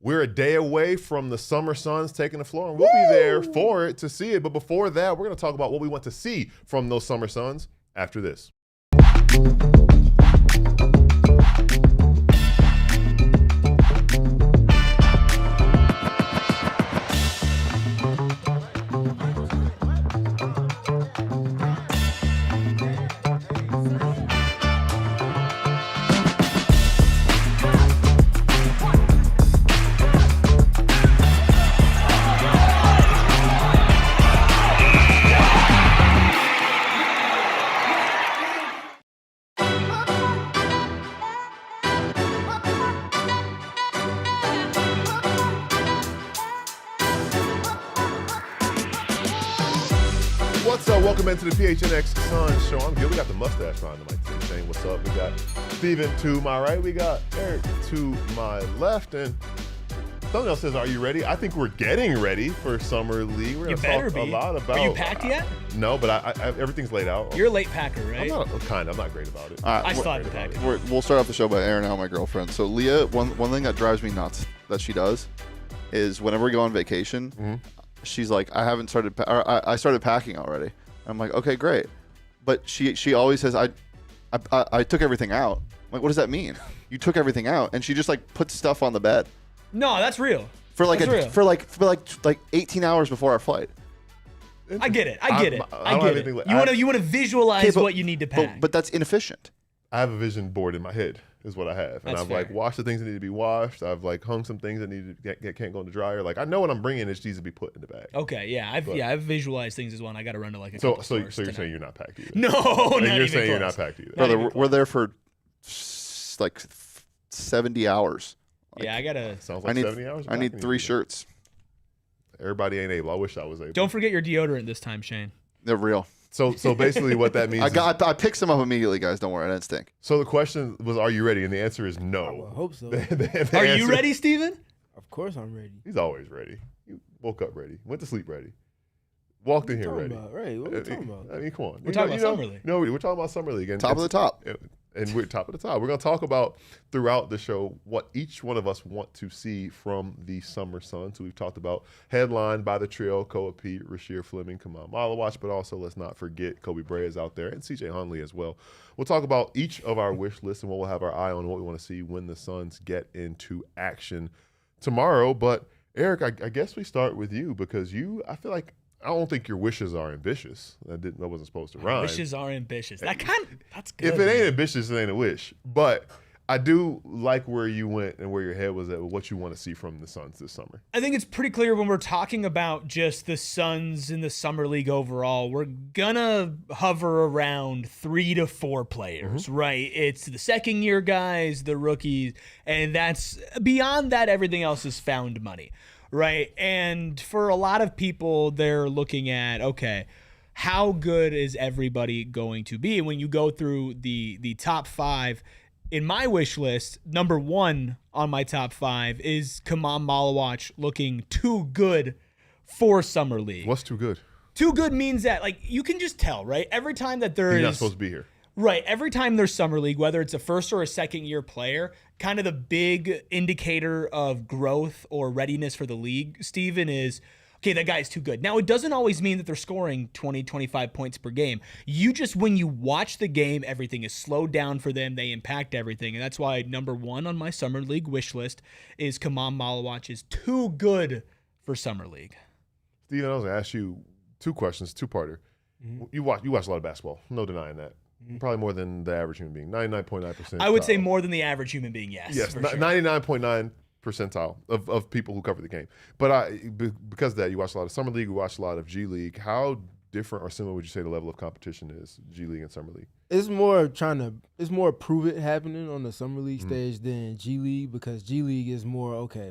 We're a day away from the Summer Suns taking the floor, and we'll be there for it to see it. But before that, we're going to talk about what we want to see from those Summer Suns after this. Welcome into the PHNX Suns show. I'm Gil. We got the mustache behind the mic today. Shane, what's up? We got Stephen to my right. We got Erik to my left. And thumbnail says, "Are you ready?" I think we're getting ready for Summer League. We're going to talk a lot about. Are you packed yet? No, but I everything's laid out. You're a late packer, right? I'm not great about it. I still haven't packed. We'll start off the show by airing out my girlfriend. So Leah, one thing that drives me nuts that she does is whenever we go on vacation, she's like, I started packing already. I'm like, okay, great. But she always says, I took everything out. I'm like, what does that mean? You took everything out, and she just like puts stuff on the bed. No, that's real. For 18 hours before our flight. I get it. I get it. You want to visualize what you need to pack. But that's inefficient. I have a vision board in my head, is what I have. And I've like washed the things that need to be washed. I've like hung some things that need to can't go in the dryer. Like I know what I'm bringing. It needs to be put in the bag. Okay, yeah, I've visualized things as well. And I got to run to like a so couple stores you're saying you're not packed either? No, you're saying you're not packed either. Brother, we're there for like 70 hours. Like, yeah, I gotta. Sounds like 70 hours. I need 3 shirts. Everybody ain't able. I wish I was able. Don't forget your deodorant this time, Shane. They're real. So basically what that means I picked some up immediately, guys. Don't worry, I didn't stink. So the question was, are you ready? And the answer is no. I hope so. Are you ready, Stephen? Of course I'm ready. He's always ready. He woke up ready. Went to sleep ready. Walked in here ready. Right, what are we talking about? I mean, come on. We're talking about Summer League. No, we're talking about Summer League. And top of the top. And we're top of the top. We're going to talk about throughout the show what each one of us want to see from the Summer Suns, who we've talked about, headlined by the trio, Koby Brea, Rasheer Fleming, Khaman, Maluach, but also let's not forget Koby Brea is out there, and CJ Hunley as well. We'll talk about each of our wish lists and what we'll have our eye on, what we want to see when the Suns get into action tomorrow. But Erik, I guess we start with you because I feel like I don't think your wishes are ambitious. That wasn't supposed to rhyme. Wishes are ambitious. That's good. If it ain't ambitious, it ain't a wish. But I do like where you went and where your head was at with what you want to see from the Suns this summer. I think it's pretty clear when we're talking about just the Suns in the Summer League overall, we're gonna hover around 3 to 4 players, right? It's the second-year guys, the rookies, and that's beyond that. Everything else is found money. Right. And for a lot of people, they're looking at, okay, how good is everybody going to be? And when you go through the top 5 in my wish list, number 1 on my top 5 is Khaman Maluach looking too good for Summer League. What's too good? Too good means that, like, you can just tell, right? Every time that You're not supposed to be here. Right. Every time there's Summer League, whether it's a first or a second year player, kind of the big indicator of growth or readiness for the league, Stephen, is, okay, that guy's too good. Now, it doesn't always mean that they're scoring 20, 25 points per game. When you watch the game, everything is slowed down for them. They impact everything. And that's why number 1 on my Summer League wish list is Khaman Maluach is too good for Summer League. Stephen, I was going to ask you 2 questions, 2-parter. You watch a lot of basketball. No denying that. Probably more than the average human being, 99.9%. I would say more than the average human being, yes. Yes, 99.9 percentile of people who cover the game. But because of that, you watch a lot of Summer League, you watch a lot of G League. How different or similar would you say the level of competition is, G League and Summer League? It's more prove it happening on the Summer League stage than G League, because G League is more, okay,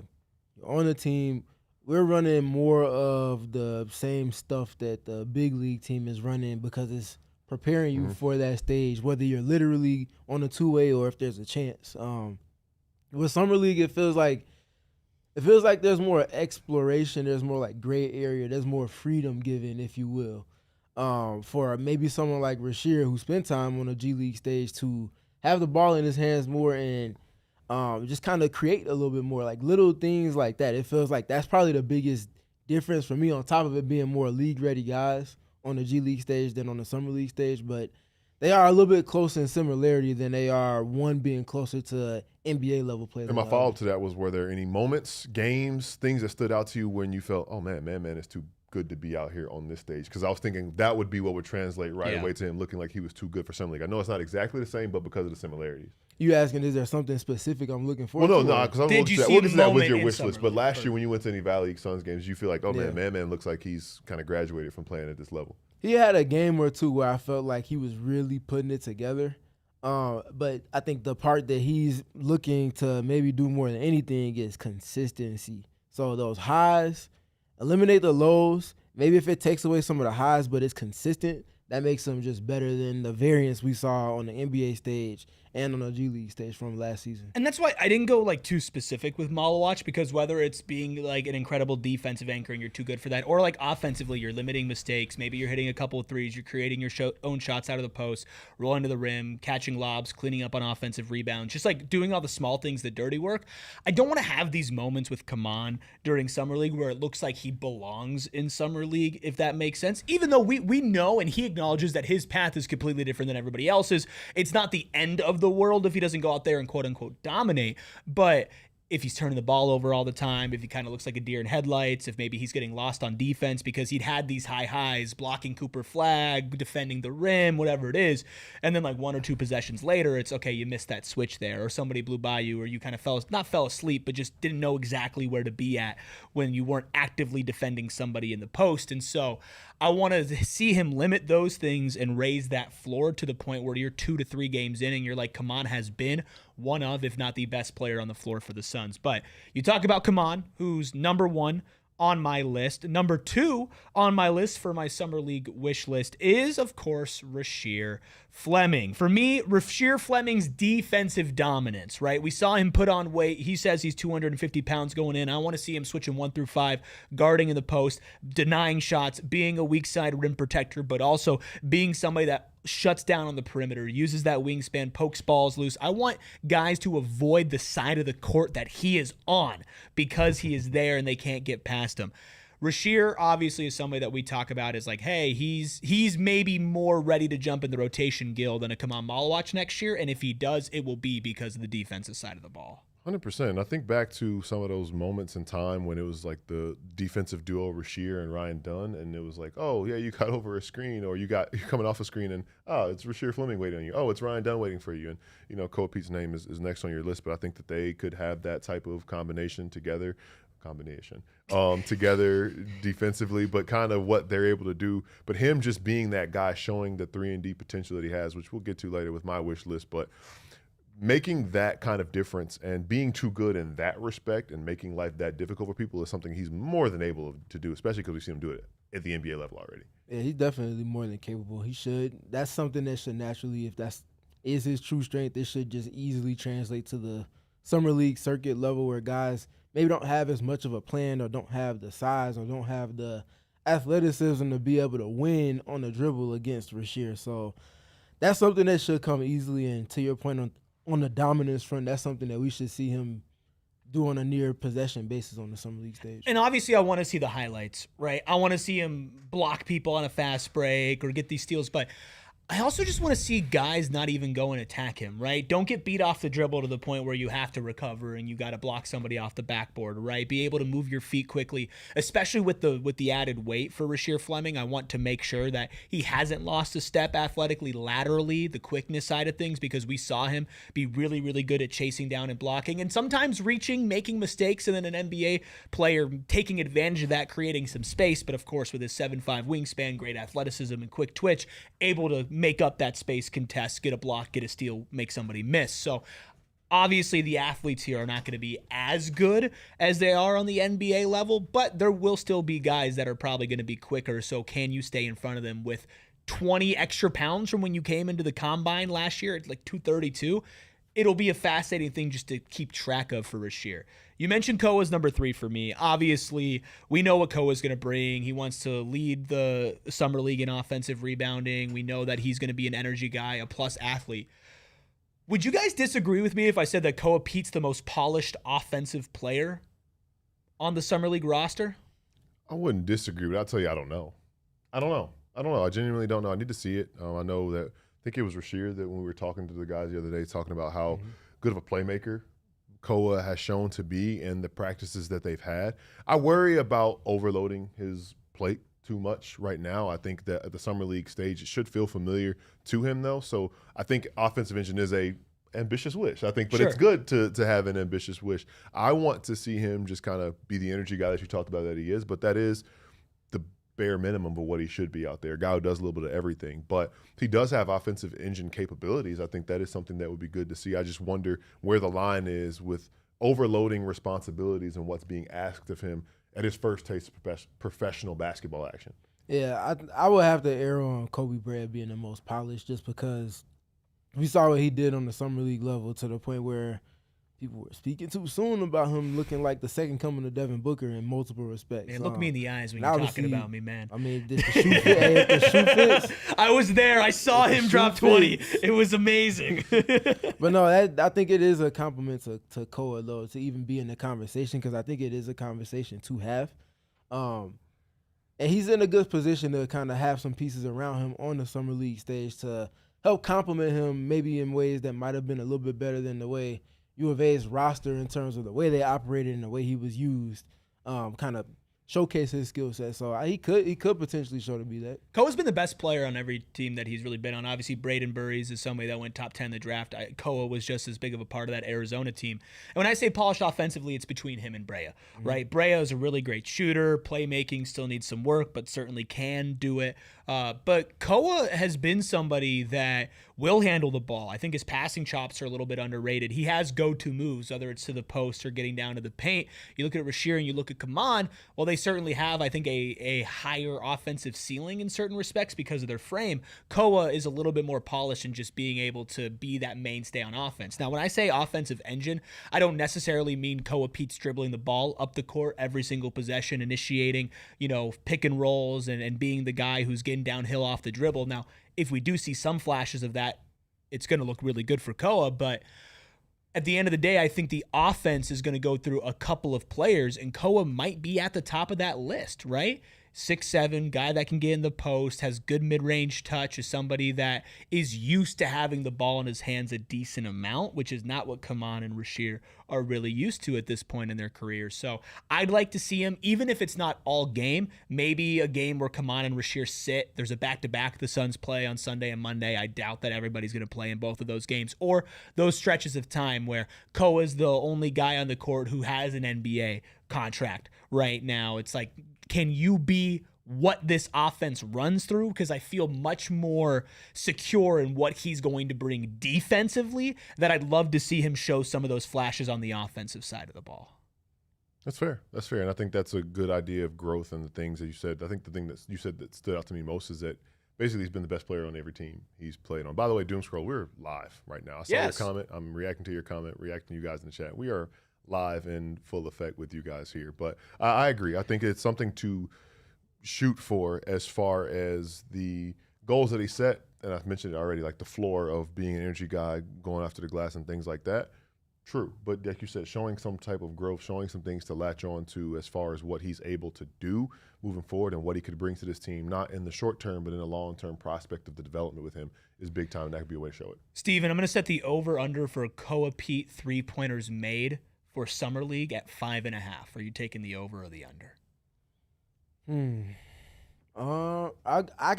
you're on the team. We're running more of the same stuff that the big league team is running because it's preparing you for that stage, whether you're literally on a 2-way or if there's a chance. With Summer League, it feels like there's more exploration, there's more like gray area, there's more freedom given, if you will, for maybe someone like Rasheer who spent time on a G League stage to have the ball in his hands more and just kind of create a little bit more, like little things like that. It feels like that's probably the biggest difference for me, on top of it being more league-ready guys on the G League stage than on the Summer League stage. But they are a little bit closer in similarity than they are one being closer to NBA level players. And my follow-up to that was, were there any moments, games, things that stood out to you when you felt, oh, man is too good to be out here on this stage? Because I was thinking that would be what would translate right away to him looking like he was too good for Summer League. I know it's not exactly the same, but because of the similarities. You asking, is there something specific I'm looking for? Well, no, because we'll get to that with your wish list. But last League? year when you went to any Valley League Suns games, you feel like, oh, man looks like he's kind of graduated from playing at this level. He had a game or two where I felt like he was really putting it together. But I think the part that he's looking to maybe do more than anything is consistency. So those highs, eliminate the lows. Maybe if it takes away some of the highs, but it's consistent, that makes him just better than the variance we saw on the NBA stage and on the G League stage from last season. And that's why I didn't go like too specific with Maluach, because whether it's being like an incredible defensive anchor and you're too good for that, or like offensively you're limiting mistakes, maybe you're hitting a couple of threes, you're creating your own shots out of the post, rolling to the rim, catching lobs, cleaning up on offensive rebounds, just like doing all the small things, the dirty work. I don't want to have these moments with Khaman during Summer League where it looks like he belongs in Summer League, if that makes sense. Even though we know and he acknowledges that his path is completely different than everybody else's. It's not the end of the world if he doesn't go out there and quote unquote dominate, but if he's turning the ball over all the time, if he kind of looks like a deer in headlights, if maybe he's getting lost on defense because he'd had these high highs, blocking Cooper Flag, defending the rim, whatever it is, and then like one or two possessions later, it's okay, you missed that switch there, or somebody blew by you, or you kind of fell asleep, but just didn't know exactly where to be at when you weren't actively defending somebody in the post. And so I want to see him limit those things and raise that floor to the point where you're 2 to 3 games in and you're like, Khaman has been one of, if not the best player on the floor for the Suns. But you talk about Khaman, who's number 1 on my list. Number 2 on my list for my Summer League wish list is, of course, Rasheer Fleming. For me, Rasheer Fleming's defensive dominance, right? We saw him put on weight. He says he's 250 pounds going in. I want to see him switching 1 through 5, guarding in the post, denying shots, being a weak side rim protector, but also being somebody that shuts down on the perimeter, uses that wingspan, pokes balls loose. I want guys to avoid the side of the court that he is on because he is there and they can't get past him. Rasheer obviously is somebody that we talk about as like, hey, he's maybe more ready to jump in the rotation, Gil, than a Khaman Maluach next year, and if he does, it will be because of the defensive side of the ball. 100%. I think back to some of those moments in time when it was like the defensive duo Rasheer and Ryan Dunn, and it was like, oh yeah, you got over a screen, or you're coming off a screen, and it's Rasheer Fleming waiting on you. Oh, it's Ryan Dunn waiting for you, and Koby Peat's name is next on your list, but I think that they could have that type of combination together defensively, but kind of what they're able to do. But him just being that guy, showing the 3-and-D potential that he has, which we'll get to later with my wish list, but making that kind of difference and being too good in that respect and making life that difficult for people is something he's more than able to do, especially because we see him do it at the NBA level already. Yeah, he's definitely more than capable. He should. That's something that should naturally, if that's is his true strength, it should just easily translate to the Summer League circuit level where guys maybe don't have as much of a plan or don't have the size or don't have the athleticism to be able to win on the dribble against Rasheer. So that's something that should come easily. And to your point on the dominance front, that's something that we should see him do on a near possession basis on the Summer League stage. And obviously I want to see the highlights, right? I want to see him block people on a fast break or get these steals, but I also just want to see guys not even go and attack him, right? Don't get beat off the dribble to the point where you have to recover and you got to block somebody off the backboard, right? Be able to move your feet quickly, especially with the added weight for Rasheer Fleming. I want to make sure that he hasn't lost a step athletically, laterally, the quickness side of things, because we saw him be really, really good at chasing down and blocking and sometimes reaching, making mistakes, and then an NBA player taking advantage of that, creating some space. But of course, with his 7'5" wingspan, great athleticism and quick twitch, able to make up that space, contest, get a block, get a steal, make somebody miss. So obviously the athletes here are not going to be as good as they are on the NBA level, but there will still be guys that are probably going to be quicker. So can you stay in front of them with 20 extra pounds from when you came into the combine last year at like 232? It'll be a fascinating thing just to keep track of for Rasheer. You mentioned Koa's number 3 for me. Obviously, we know what Koa's going to bring. He wants to lead the Summer League in offensive rebounding. We know that he's going to be an energy guy, a plus athlete. Would you guys disagree with me if I said that Koby Peat's the most polished offensive player on the Summer League roster? I wouldn't disagree, but I'll tell you, I don't know. I genuinely don't know. I need to see it. I know that, I think it was Rasheer that when we were talking to the guys the other day, talking about how good of a playmaker Koa has shown to be in the practices that they've had. I worry about overloading his plate too much right now. I think that at the Summer League stage, it should feel familiar to him, though. So I think offensive engine is a ambitious wish, I think, but it's good to have an ambitious wish. I want to see him just kind of be the energy guy that you talked about that he is, but that is the bare minimum of what he should be out there. A guy who does a little bit of everything, but he does have offensive engine capabilities. I think that is something that would be good to see. I just wonder where the line is with overloading responsibilities and what's being asked of him at his first taste of professional basketball action. Yeah, I would have to err on Koby Brea being the most polished just because we saw what he did on the Summer League level to the point where people were speaking too soon about him looking like the second coming of Devin Booker in multiple respects. Man, look me in the eyes when you're talking about me, man. I mean, did the shoe fit? If the shoe fits, I was there. I saw him drop 20. It was amazing. But no, I think it is a compliment to Koa, though, to even be in the conversation, because I think it is a conversation to have. And he's in a good position to kind of have some pieces around him on the Summer League stage to help complement him maybe in ways that might have been a little bit better than the way U of A's roster in terms of the way they operated and the way he was used, kind of showcase his skill set. So he could potentially show to be that. Koa's been the best player on every team that he's really been on. Obviously, Braden Burries is somebody that went top 10 in the draft. Koa was just as big of a part of that Arizona team. And when I say polished offensively, it's between him and Brea, right? Brea is a really great shooter. Playmaking still needs some work, but certainly can do it. But Koa has been somebody that will handle the ball. I think his passing chops are a little bit underrated. He has go-to moves, whether it's to the post or getting down to the paint. You look at Rasheer and you look at Khaman, well, they certainly have, I think, a higher offensive ceiling in certain respects because of their frame. Koa is a little bit more polished in just being able to be that mainstay on offense. Now, when I say offensive engine, I don't necessarily mean Koby Peat's dribbling the ball up the court every single possession, initiating, pick and rolls and being the guy who's getting downhill off the dribble. Now, if we do see some flashes of that, it's going to look really good for Koa, but at the end of the day, I think the offense is going to go through a couple of players, and Koa might be at the top of that list, right? 6'7", guy that can get in the post, has good mid-range touch, is somebody that is used to having the ball in his hands a decent amount, which is not what Khaman and Rasheer are really used to at this point in their careers. So I'd like to see him, even if it's not all game, maybe a game where Khaman and Rasheer sit. There's a back-to-back the Suns play on Sunday and Monday. I doubt that everybody's going to play in both of those games. Or those stretches of time where Koa is the only guy on the court who has an NBA contract right now. It's like, can you be what this offense runs through? Because I feel much more secure in what he's going to bring defensively, that I'd love to see him show some of those flashes on the offensive side of the ball. That's fair. And I think that's a good idea of growth and the things that you said. I think the thing that you said that stood out to me most is that basically he's been the best player on every team he's played on. By the way, Doom Scroll, we're live right now. I saw your comment. I'm reacting to your comment, reacting to you guys in the chat. We are live in full effect with you guys here. But I agree. I think it's something to shoot for as far as the goals that he set. And I've mentioned it already, like the floor of being an energy guy, going after the glass and things like that. True. But like you said, showing some type of growth, showing some things to latch on to as far as what he's able to do moving forward and what he could bring to this team, not in the short term, but in the long-term prospect of the development with him is big time. And that could be a way to show it. Steven, I'm going to set the over-under for Koby Peat three-pointers made for Summer League at 5.5. Are you taking the over or the under?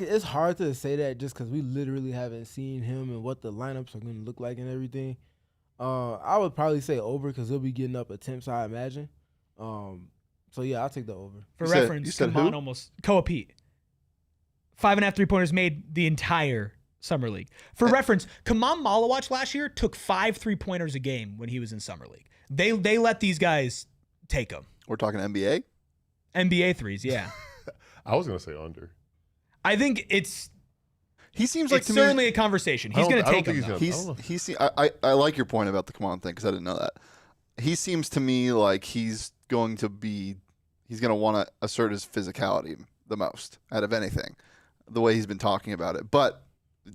It's hard to say that just because we literally haven't seen him and what the lineups are going to look like and everything. I would probably say over because he'll be getting up attempts, I imagine. So yeah, I'll take the over. For reference, Khaman almost Koby Peat 5.5 3-pointers made the entire Summer League. For reference, Khaman Maluach last year took 5 3-pointers a game when he was in Summer League. They let these guys take them. We're talking NBA? NBA threes, yeah. I was going to say under. I think he seems like it's to certainly me, a conversation. He's going to take them. I like your point about the Khaman thing because I didn't know that. He seems to me like he's going to want to assert his physicality the most out of anything, the way he's been talking about it. But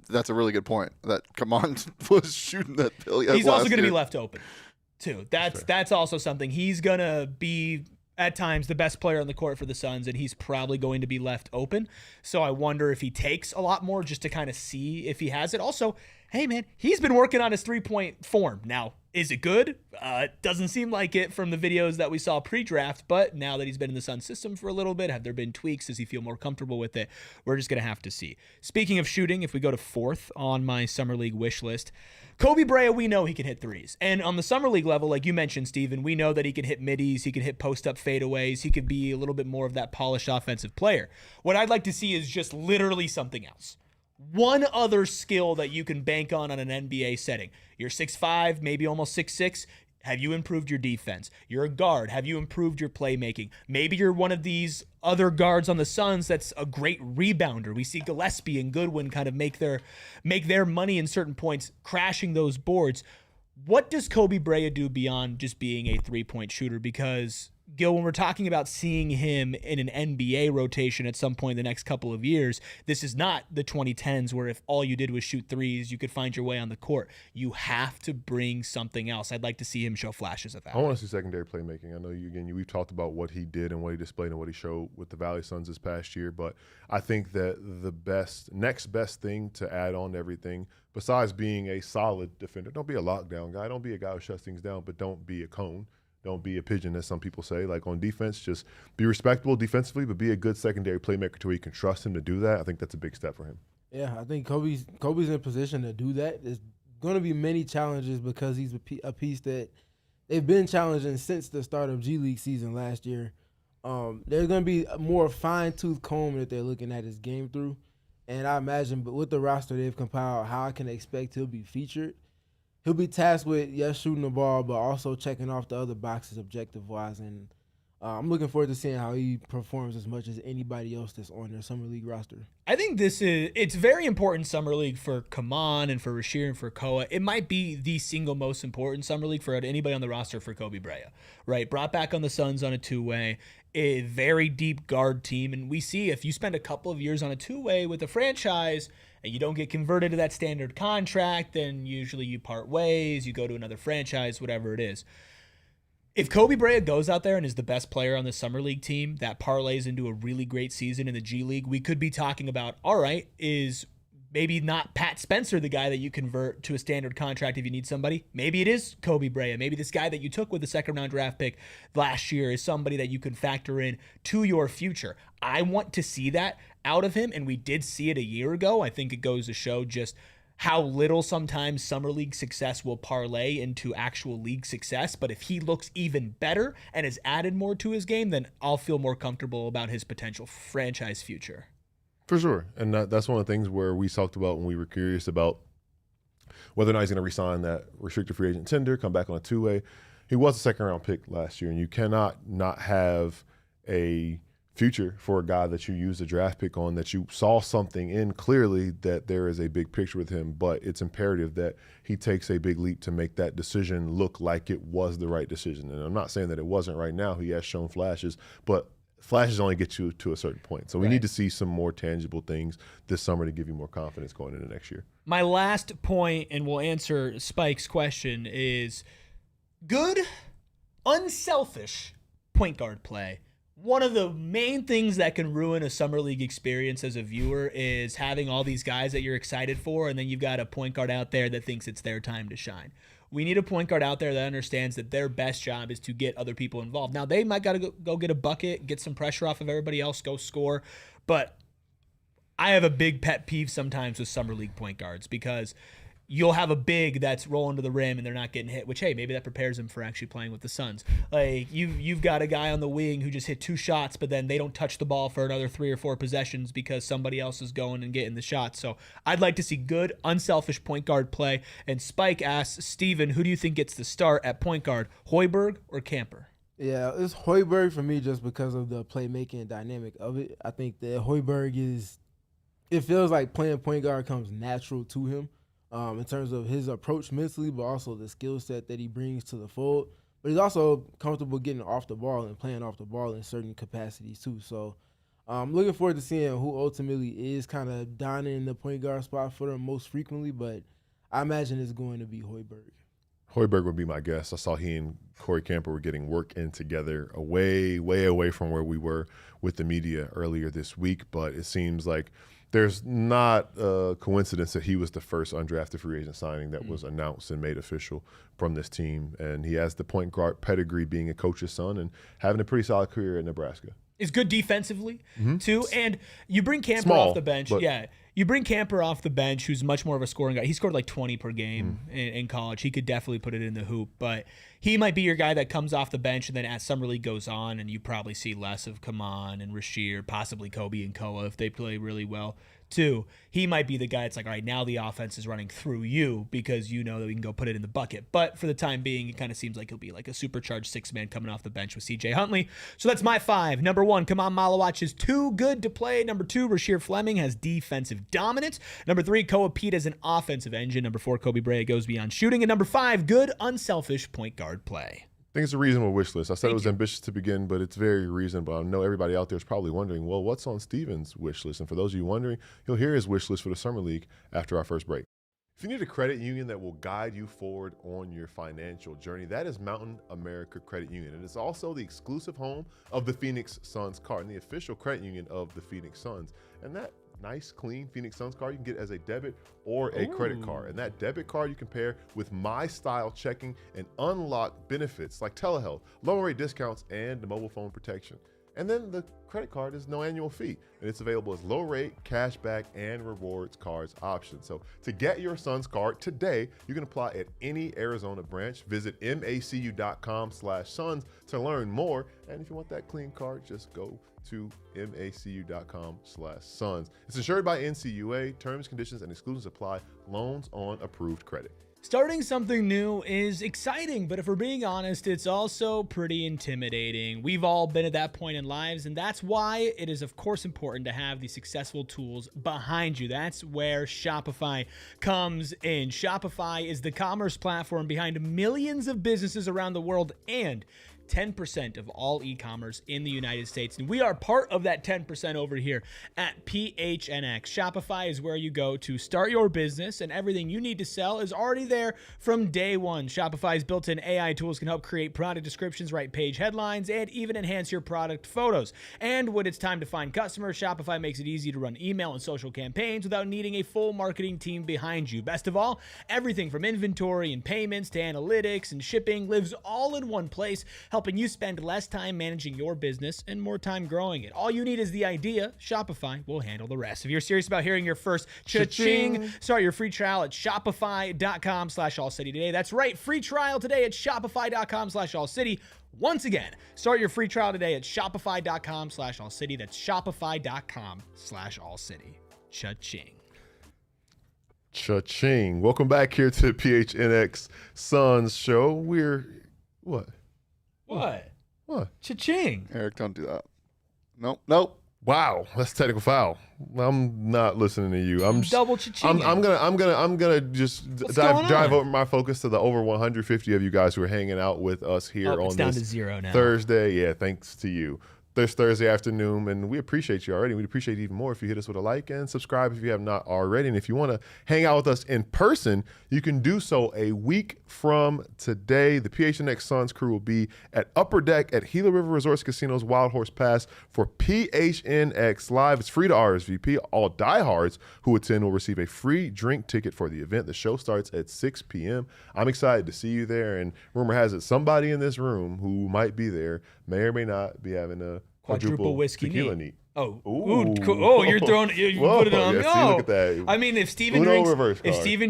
that's a really good point. That Khaman was shooting that pill. He's also going to be left open, too. That's also something. He's going to be, at times, the best player on the court for the Suns, and he's probably going to be left open. So I wonder if he takes a lot more just to kind of see if he has it. Also, hey, man, he's been working on his three-point form. Now, is it good? It doesn't seem like it from the videos that we saw pre-draft, but now that he's been in the Suns system for a little bit, have there been tweaks? Does he feel more comfortable with it? We're just going to have to see. Speaking of shooting, if we go to 4th on my Summer League wish list, Koby Brea, we know he can hit threes. And on the Summer League level, like you mentioned, Stephen, we know that he can hit middies, he can hit post-up fadeaways, he could be a little bit more of that polished offensive player. What I'd like to see is just literally something else. One other skill that you can bank on an NBA setting. You're 6'5", maybe almost 6'6". Have you improved your defense? You're a guard. Have you improved your playmaking? Maybe you're one of these other guards on the Suns that's a great rebounder. We see Gillespie and Goodwin kind of make their money in certain points, crashing those boards. What does Koby Brea do beyond just being a three-point shooter? Because, Gil, when we're talking about seeing him in an NBA rotation at some point in the next couple of years, this is not the 2010s where if all you did was shoot threes, you could find your way on the court. You have to bring something else. I'd like to see him show flashes of that. I want to see secondary playmaking. I know we've talked about what he did and what he displayed and what he showed with the Valley Suns this past year, but I think that the next best thing to add on to everything, besides being a solid defender, don't be a lockdown guy. Don't be a guy who shuts things down, but don't be a cone. Don't be a pigeon, as some people say. Like on defense, just be respectable defensively, but be a good secondary playmaker to where you can trust him to do that. I think that's a big step for him. Yeah, I think Kobe's in position to do that. There's going to be many challenges because he's a piece that they've been challenging since the start of G League season last year. There's going to be a more fine-tooth comb that they're looking at his game through. And I imagine, but with the roster they've compiled, how I can expect he'll be featured. He'll be tasked with, yes, shooting the ball, but also checking off the other boxes objective-wise. And I'm looking forward to seeing how he performs as much as anybody else that's on their Summer League roster. I think it's very important Summer League for Khaman and for Rasheer and for Koa. It might be the single most important Summer League for anybody on the roster for Koby Brea, right? Brought back on the Suns on a two-way, a very deep guard team. And we see if you spend a couple of years on a two-way with a franchise and you don't get converted to that standard contract, then usually you part ways, you go to another franchise, whatever it is. If Koby Brea goes out there and is the best player on the Summer League team, that parlays into a really great season in the G League, we could be talking about, all right, is maybe not Pat Spencer the guy that you convert to a standard contract if you need somebody. Maybe it is Koby Brea. Maybe this guy that you took with the second-round draft pick last year is somebody that you can factor in to your future. I want to see that out of him, and we did see it a year ago. I think it goes to show just how little sometimes Summer League success will parlay into actual league success. But if he looks even better and has added more to his game, then I'll feel more comfortable about his potential franchise future. For sure. And that's one of the things where we talked about when we were curious about whether or not he's going to resign that restricted free agent tender, come back on a two-way. He was a second-round pick last year, and you cannot not have a future for a guy that you used a draft pick on, that you saw something in clearly that there is a big picture with him, but it's imperative that he takes a big leap to make that decision look like it was the right decision. And I'm not saying that it wasn't right now. He has shown flashes, but flashes only get you to a certain point. So we need to see some more tangible things this summer to give you more confidence going into next year. My last point, and we'll answer Spike's question, is good, unselfish point guard play. One of the main things that can ruin a Summer League experience as a viewer is having all these guys that you're excited for, and then you've got a point guard out there that thinks it's their time to shine. We need a point guard out there that understands that their best job is to get other people involved. Now, they might got to go get a bucket, get some pressure off of everybody else, go score. But I have a big pet peeve sometimes with Summer League point guards because you'll have a big that's rolling to the rim and they're not getting hit, which, hey, maybe that prepares them for actually playing with the Suns. Like, you've got a guy on the wing who just hit 2 shots, but then they don't touch the ball for another 3 or 4 possessions because somebody else is going and getting the shots. So I'd like to see good, unselfish point guard play. And Spike asks, Stephen, who do you think gets the start at point guard, Hoiberg or Camper? Yeah, it's Hoiberg for me just because of the playmaking dynamic of it. I think that Hoiberg it feels like playing point guard comes natural to him. In terms of his approach mentally, but also the skill set that he brings to the fold. But he's also comfortable getting off the ball and playing off the ball in certain capacities too. So I'm looking forward to seeing who ultimately is kind of donning the point guard spot for them most frequently, but I imagine it's going to be Hoiberg. Hoiberg would be my guess. I saw he and Corey Camper were getting work in together way away from where we were with the media earlier this week, but it seems like there's not a coincidence that he was the first undrafted free agent signing that was announced and made official from this team. And he has the point guard pedigree, being a coach's son and having a pretty solid career at Nebraska. Is good defensively, too. And you bring Camper Small, off the bench. Yeah. You bring Camper off the bench, who's much more of a scoring guy. He scored like 20 per game in college. He could definitely put it in the hoop. But he might be your guy that comes off the bench, and then as Summer League goes on, and you probably see less of Khaman and Rasheer, possibly Koby and Koa if they play really well, too. He might be the guy that's like, all right, now the offense is running through you because you know that we can go put it in the bucket. But for the time being, it kind of seems like he'll be like a supercharged six-man coming off the bench with C.J. Huntley. So that's my 5. Number 1, Khaman Maluach is too good to play. Number 2, Rasheer Fleming has defensive dominance. Number 3, Peat as an offensive engine. Number 4, Koby Brea goes beyond shooting. And number 5, good, unselfish point guard play. I think it's a reasonable wish list. I said it was ambitious to begin, but it's very reasonable. I know everybody out there is probably wondering, well, what's on Stephen's wish list? And for those of you wondering, you'll hear his wish list for the Summer League after our first break. If you need a credit union that will guide you forward on your financial journey, that is Mountain America Credit Union. And it's also the exclusive home of the PHNX Suns card and the official credit union of the PHNX Suns. And that nice, clean PHNX Suns card you can get as a debit or a credit card. And that debit card you can pair with My Style checking and unlock benefits like telehealth, lower rate discounts, and the mobile phone protection. And then the credit card is no annual fee, and it's available as low rate, cashback, and rewards cards option. So to get your Suns card today, you can apply at any Arizona branch. Visit macu.com/Suns to learn more. And if you want that clean card, just go to macu.com/Suns. It's insured by NCUA. Terms, conditions, and exclusions apply. Loans on approved credit. Starting something new is exciting, but if we're being honest, it's also pretty intimidating. We've all been at that point in lives, and that's why it is, of course, important to have the successful tools behind you. That's where Shopify comes in. Shopify is the commerce platform behind millions of businesses around the world and 10% of all e-commerce in the United States. And we are part of that 10% over here at PHNX. Shopify is where you go to start your business, and everything you need to sell is already there from day one. Shopify's built-in AI tools can help create product descriptions, write page headlines, and even enhance your product photos. And when it's time to find customers, Shopify makes it easy to run email and social campaigns without needing a full marketing team behind you. Best of all, everything from inventory and payments to analytics and shipping lives all in one place, helping you spend less time managing your business and more time growing it. All you need is the idea. Shopify will handle the rest. If you're serious about hearing your first cha-ching, start your free trial at shopify.com/allcity today. That's right, free trial today at shopify.com/allcity. Once again, start your free trial today at shopify.com/allcity. That's shopify.com/allcity. Cha-ching. Cha-ching. Welcome back here to the PHNX Suns show. What? Cha-ching. Erik, don't do that. Nope. Wow, that's a technical foul. I'm not listening to you. I'm just, double cha-ching. I'm gonna just dive over my focus to the over 150 of you guys who are hanging out with us here on it's down this to 0 now. Thursday. Yeah, thanks to you. This Thursday afternoon, and we appreciate you already. We'd appreciate it even more if you hit us with a like and subscribe if you have not already. And if you want to hang out with us in person, you can do so a week from today. The PHNX Suns crew will be at Upper Deck at Gila River Resorts Casino's Wild Horse Pass for PHNX Live. It's free to RSVP. All diehards who attend will receive a free drink ticket for the event. The show starts at 6 p.m. I'm excited to see you there, and rumor has it somebody in this room who might be there may or may not be having a quadruple whiskey tequila neat. Oh, you're throwing you put it on me. Yeah, see, look at that. I mean, if Stephen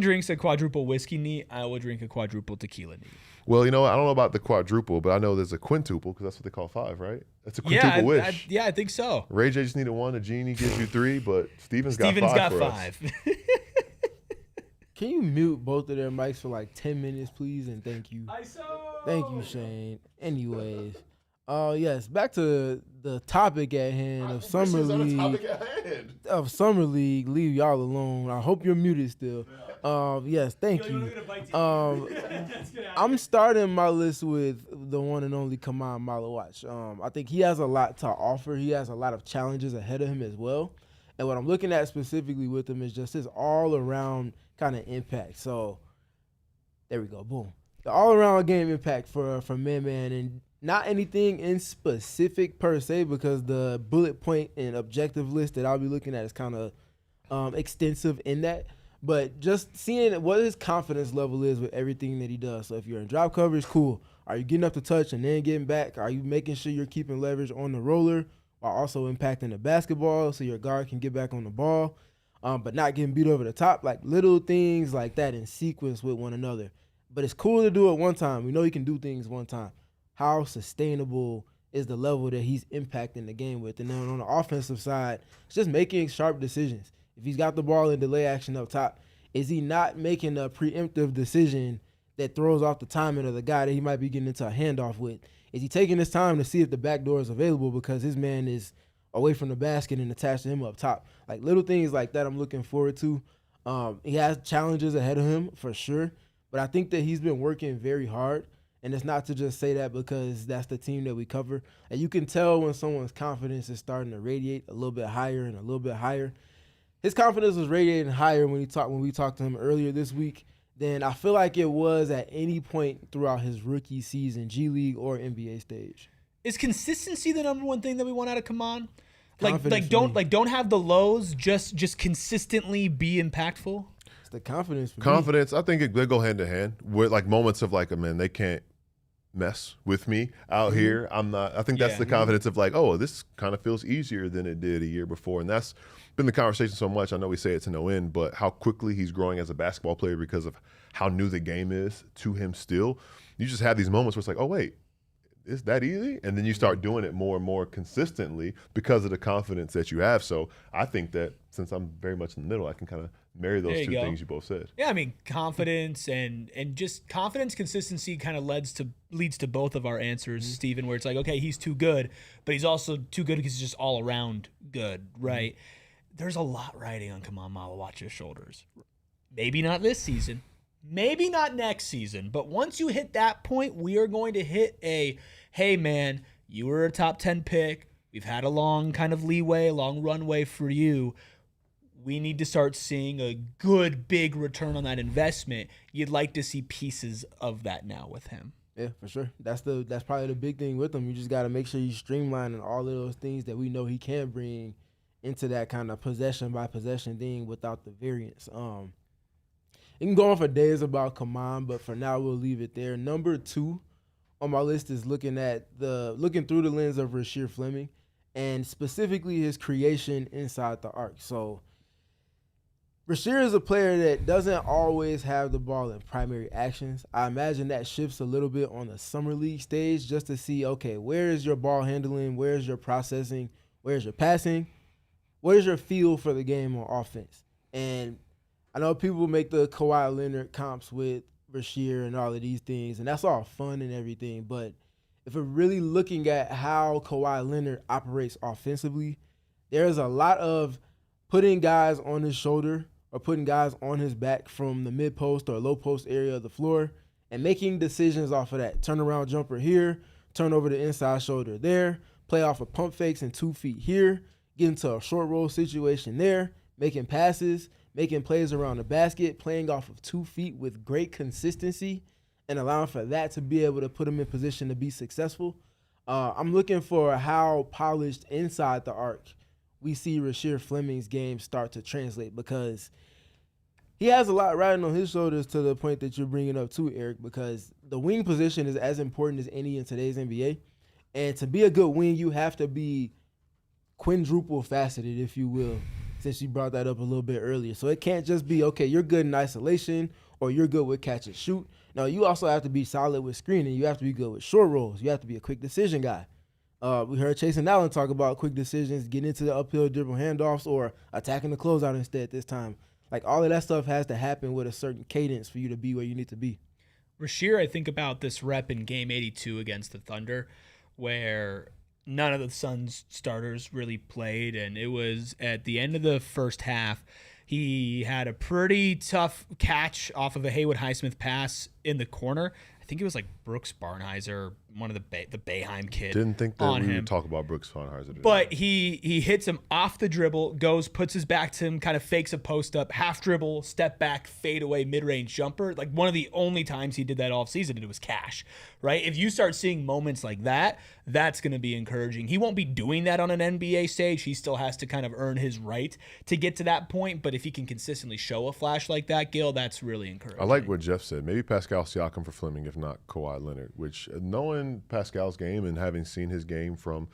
drinks a quadruple whiskey neat, I will drink a quadruple tequila neat. Well, you know, I don't know about the quadruple, but I know there's a quintuple because that's what they call 5, right? That's a quintuple wish. I think so. Ray J just needed 1. A genie gives you 3, but Stephen's got 5. Can you mute both of their mics for like 10 minutes, please? And thank you. Thank you, Shane. Anyways. Yes, back to the topic at hand of summer Wishes on the league. topic at hand. Of summer league, leave y'all alone. I hope you're muted still. Yes, thank you. I'm starting my list with the one and only Khaman Maluach. I think he has a lot to offer. He has a lot of challenges ahead of him as well. And what I'm looking at specifically with him is just his all-around kind of impact. So there we go, boom. The all-around game impact for Man, and not anything in specific per se, because the bullet point and objective list that I'll be looking at is kind of extensive in that. But just seeing what his confidence level is with everything that he does. So if you're in drop coverage, cool. Are you getting up to touch and then getting back? Are you making sure you're keeping leverage on the roller while also impacting the basketball so your guard can get back on the ball, but not getting beat over the top? Like little things like that in sequence with one another. But it's cool to do it one time. We know he can do things one time. How sustainable is the level that he's impacting the game with? And then on the offensive side, it's just making sharp decisions. If he's got the ball in delay action up top, is he not making a preemptive decision that throws off the timing of the guy that he might be getting into a handoff with? Is he taking his time to see if the back door is available because his man is away from the basket and attached to him up top? Like little things like that I'm looking forward to. He has challenges ahead of him for sure, but I think that he's been working very hard. And it's not to just say that because that's the team that we cover. And you can tell when someone's confidence is starting to radiate a little bit higher and a little bit higher. His confidence was radiating higher when we talked to him earlier this week than I feel like it was at any point throughout his rookie season, G League or NBA stage. Is consistency the number one thing that we want out of Khaman? Don't have the lows, just consistently be impactful. It's the confidence for Confidence, I think they go hand in hand with like moments of like, man, they can't mess with me out here. I think that's the confidence of like, oh, this kind of feels easier than it did a year before. And that's been the conversation so much. I know we say it to no end, but how quickly he's growing as a basketball player because of how new the game is to him still. You just have these moments where it's like, oh, wait, is that easy? And then you start doing it more and more consistently because of the confidence that you have. So I think that since I'm very much in the middle, I can kind of marry those two things you both said. Yeah, I mean, confidence and just confidence, consistency kind of leads to both of our answers, Stephen, where it's like, okay, he's too good, but he's also too good because he's just all around good, right? There's a lot riding on Khaman Maluach's shoulders. Maybe not this season, maybe not next season, but once you hit that point, we are going to hit hey man, you were a top 10 pick. We've had a long kind of leeway, long runway for you. We need to start seeing a good big return on that investment. You'd like to see pieces of that now with him. Yeah, for sure. That's probably the big thing with him. You just got to make sure you streamlining all of those things that we know he can bring into that kind of possession by possession thing without the variance. You can go on for days about Khaman, but for now we'll leave it there. Number 2 on my list is looking through the lens of Rasheer Fleming, and specifically his creation inside the arc. So Rasheer is a player that doesn't always have the ball in primary actions. I imagine that shifts a little bit on the summer league stage just to see, okay, where is your ball handling? Where's your processing? Where's your passing? What is your feel for the game on offense? And I know people make the Kawhi Leonard comps with Rasheer and all of these things, and that's all fun and everything. But if we're really looking at how Kawhi Leonard operates offensively, there's a lot of putting guys on his shoulder or putting guys on his back from the mid-post or low-post area of the floor and making decisions off of that. Turnaround jumper here, turn over the inside shoulder there, play off of pump fakes and 2 feet here, get into a short roll situation there, making passes, making plays around the basket, playing off of 2 feet with great consistency and allowing for that to be able to put him in position to be successful. I'm looking for how polished inside the arc we see Rasheer Fleming's game start to translate, because he has a lot riding on his shoulders to the point that you're bringing up too, Erik, because the wing position is as important as any in today's NBA. And to be a good wing, you have to be quadruple faceted, if you will, since you brought that up a little bit earlier. So it can't just be, okay, you're good in isolation or you're good with catch and shoot. No, you also have to be solid with screening. You have to be good with short rolls. You have to be a quick decision guy. We heard Chase and Allen talk about quick decisions, getting into the uphill dribble handoffs or attacking the closeout instead this time. Like, all of that stuff has to happen with a certain cadence for you to be where you need to be. Rasheer, I think about this rep in Game 82 against the Thunder, where none of the Suns starters really played, and it was at the end of the first half. He had a pretty tough catch off of a Haywood Highsmith pass in the corner. I think it was like Brooks Barnheiser, one of the Boeheim kid. Didn't think that on we him. would talk about Brooks Barnheiser today. But he hits him off the dribble, goes, puts his back to him, kind of fakes a post up, half dribble, step back, fade away, mid-range jumper. Like one of the only times he did that all season, and it was cash, right? If you start seeing moments like that, that's going to be encouraging. He won't be doing that on an NBA stage. He still has to kind of earn his right to get to that point. But if he can consistently show a flash like that, Gil, that's really encouraging. I like what Jeff said. Maybe Pascal Siakam for Fleming, if not Kawhi Leonard, which knowing Pascal's game and having seen his game from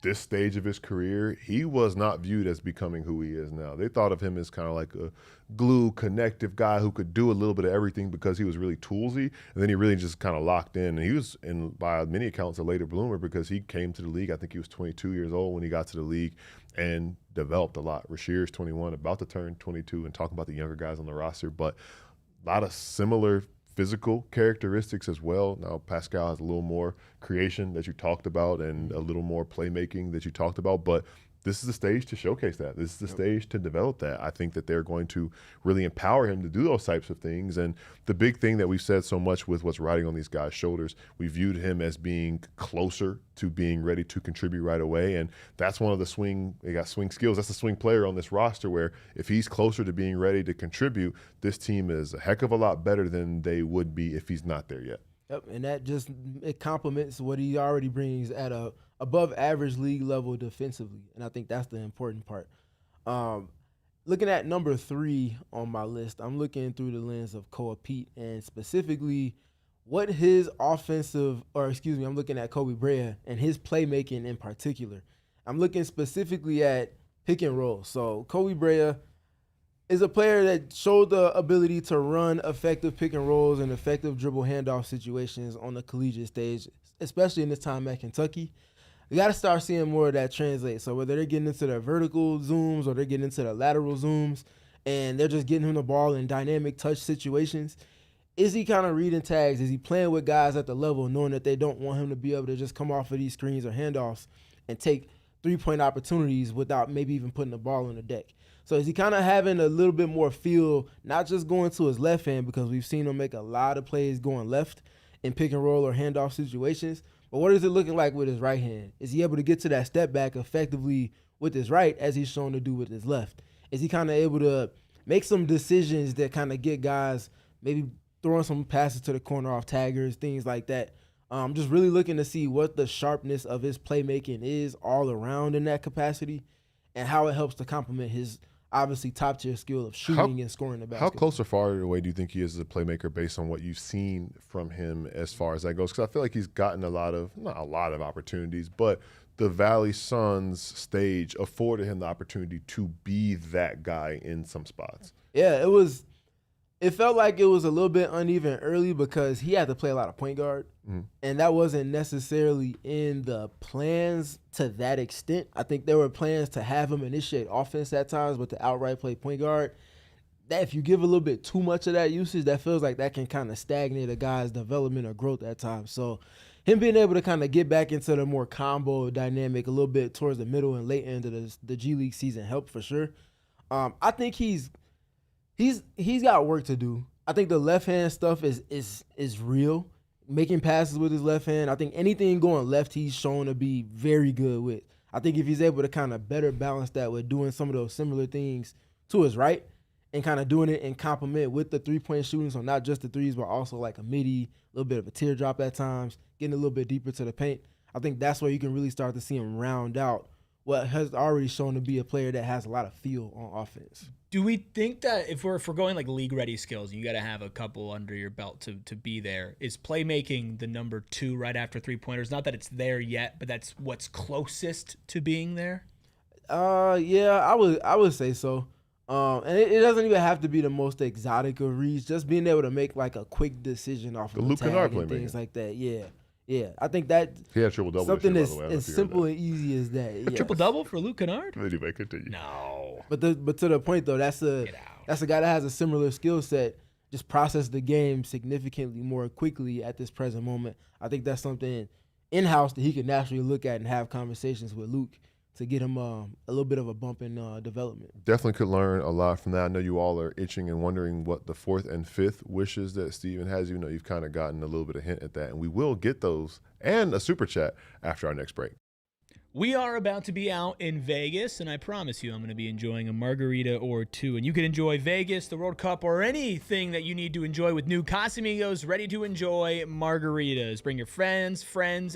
this stage of his career, he was not viewed as becoming who he is now. They thought of him as kind of like a glue, connective guy who could do a little bit of everything because he was really toolsy, and then he really just kind of locked in. And he was, by many accounts, a later bloomer because he came to the league. I think he was 22 years old when he got to the league and developed a lot. Rasheer is 21, about to turn 22, and talking about the younger guys on the roster, but a lot of similar physical characteristics as well. Now, Pascal has a little more creation that you talked about and a little more playmaking that you talked about, but this is the stage to showcase that. This is the stage to develop that. I think that they're going to really empower him to do those types of things. And the big thing that we've said so much with what's riding on these guys' shoulders, we viewed him as being closer to being ready to contribute right away. And that's one of the they got swing skills. That's the swing player on this roster where if he's closer to being ready to contribute, this team is a heck of a lot better than they would be if he's not there yet. Yep, and that it complements what he already brings at a above average league level defensively, and I think that's the important part. Looking at number 3 on my list, I'm looking through the lens of Peat, and specifically what his I'm looking at Koby Brea and his playmaking in particular. I'm looking specifically at pick and roll. So Koby Brea is a player that showed the ability to run effective pick and rolls and effective dribble handoff situations on the collegiate stage, especially in this time at Kentucky. You got to start seeing more of that translate. So whether they're getting into their vertical zooms or they're getting into the lateral zooms and they're just getting him the ball in dynamic touch situations, is he kind of reading tags? Is he playing with guys at the level knowing that they don't want him to be able to just come off of these screens or handoffs and take three-point opportunities without maybe even putting the ball on the deck? So is he kind of having a little bit more feel, not just going to his left hand, because we've seen him make a lot of plays going left in pick and roll or handoff situations, but what is it looking like with his right hand? Is he able to get to that step back effectively with his right as he's shown to do with his left? Is he kind of able to make some decisions that kind of get guys maybe throwing some passes to the corner off taggers, things like that? Just really looking to see what the sharpness of his playmaking is all around in that capacity and how it helps to complement his obviously top-tier skill of shooting and scoring the basketball. How close or far away do you think he is as a playmaker based on what you've seen from him as far as that goes? Because I feel like he's gotten not a lot of opportunities, but the Valley Suns stage afforded him the opportunity to be that guy in some spots. Yeah, it felt like it was a little bit uneven early because he had to play a lot of point guard, and that wasn't necessarily in the plans to that extent. I think there were plans to have him initiate offense at times, but to outright play point guard, that if you give a little bit too much of that usage, that feels like that can kind of stagnate a guy's development or growth at times. So him being able to kind of get back into the more combo dynamic a little bit towards the middle and late end of the G League season helped for sure. I think he's got work to do. I think the left hand stuff is real. Making passes with his left hand, I think anything going left, he's shown to be very good with. I think if he's able to kind of better balance that with doing some of those similar things to his right and kind of doing it in complement with the three-point shooting, so not just the threes, but also like a midi, a little bit of a teardrop at times, getting a little bit deeper to the paint, I think that's where you can really start to see him round out what has already shown to be a player that has a lot of feel on offense. Do we think that if we're going like league ready skills, you got to have a couple under your belt to be there? Is playmaking the number 2 right after 3-pointers? Not that it's there yet, but that's what's closest to being there. Yeah, I would say so. And it doesn't even have to be the most exotic of reads. Just being able to make like a quick decision off of the Luke Kennard and things like that. Yeah. I think that he had triple double. Something as simple and easy as that. A triple double for Luke Kennard? Anyway, continue. No. But to the point though, that's a guy that has a similar skill set. Just process the game significantly more quickly at this present moment. I think that's something in-house that he can naturally look at and have conversations with Luke to get him a little bit of a bump in development. Definitely could learn a lot from that. I know you all are itching and wondering what the 4th and 5th wishes that Stephen has. You know, you've kind of gotten a little bit of hint at that, and we will get those and a super chat after our next break. We are about to be out in Vegas, and I promise you I'm going to be enjoying a margarita or two. And you can enjoy Vegas, the World Cup, or anything that you need to enjoy with new Casamigos ready to enjoy margaritas. Bring your friends,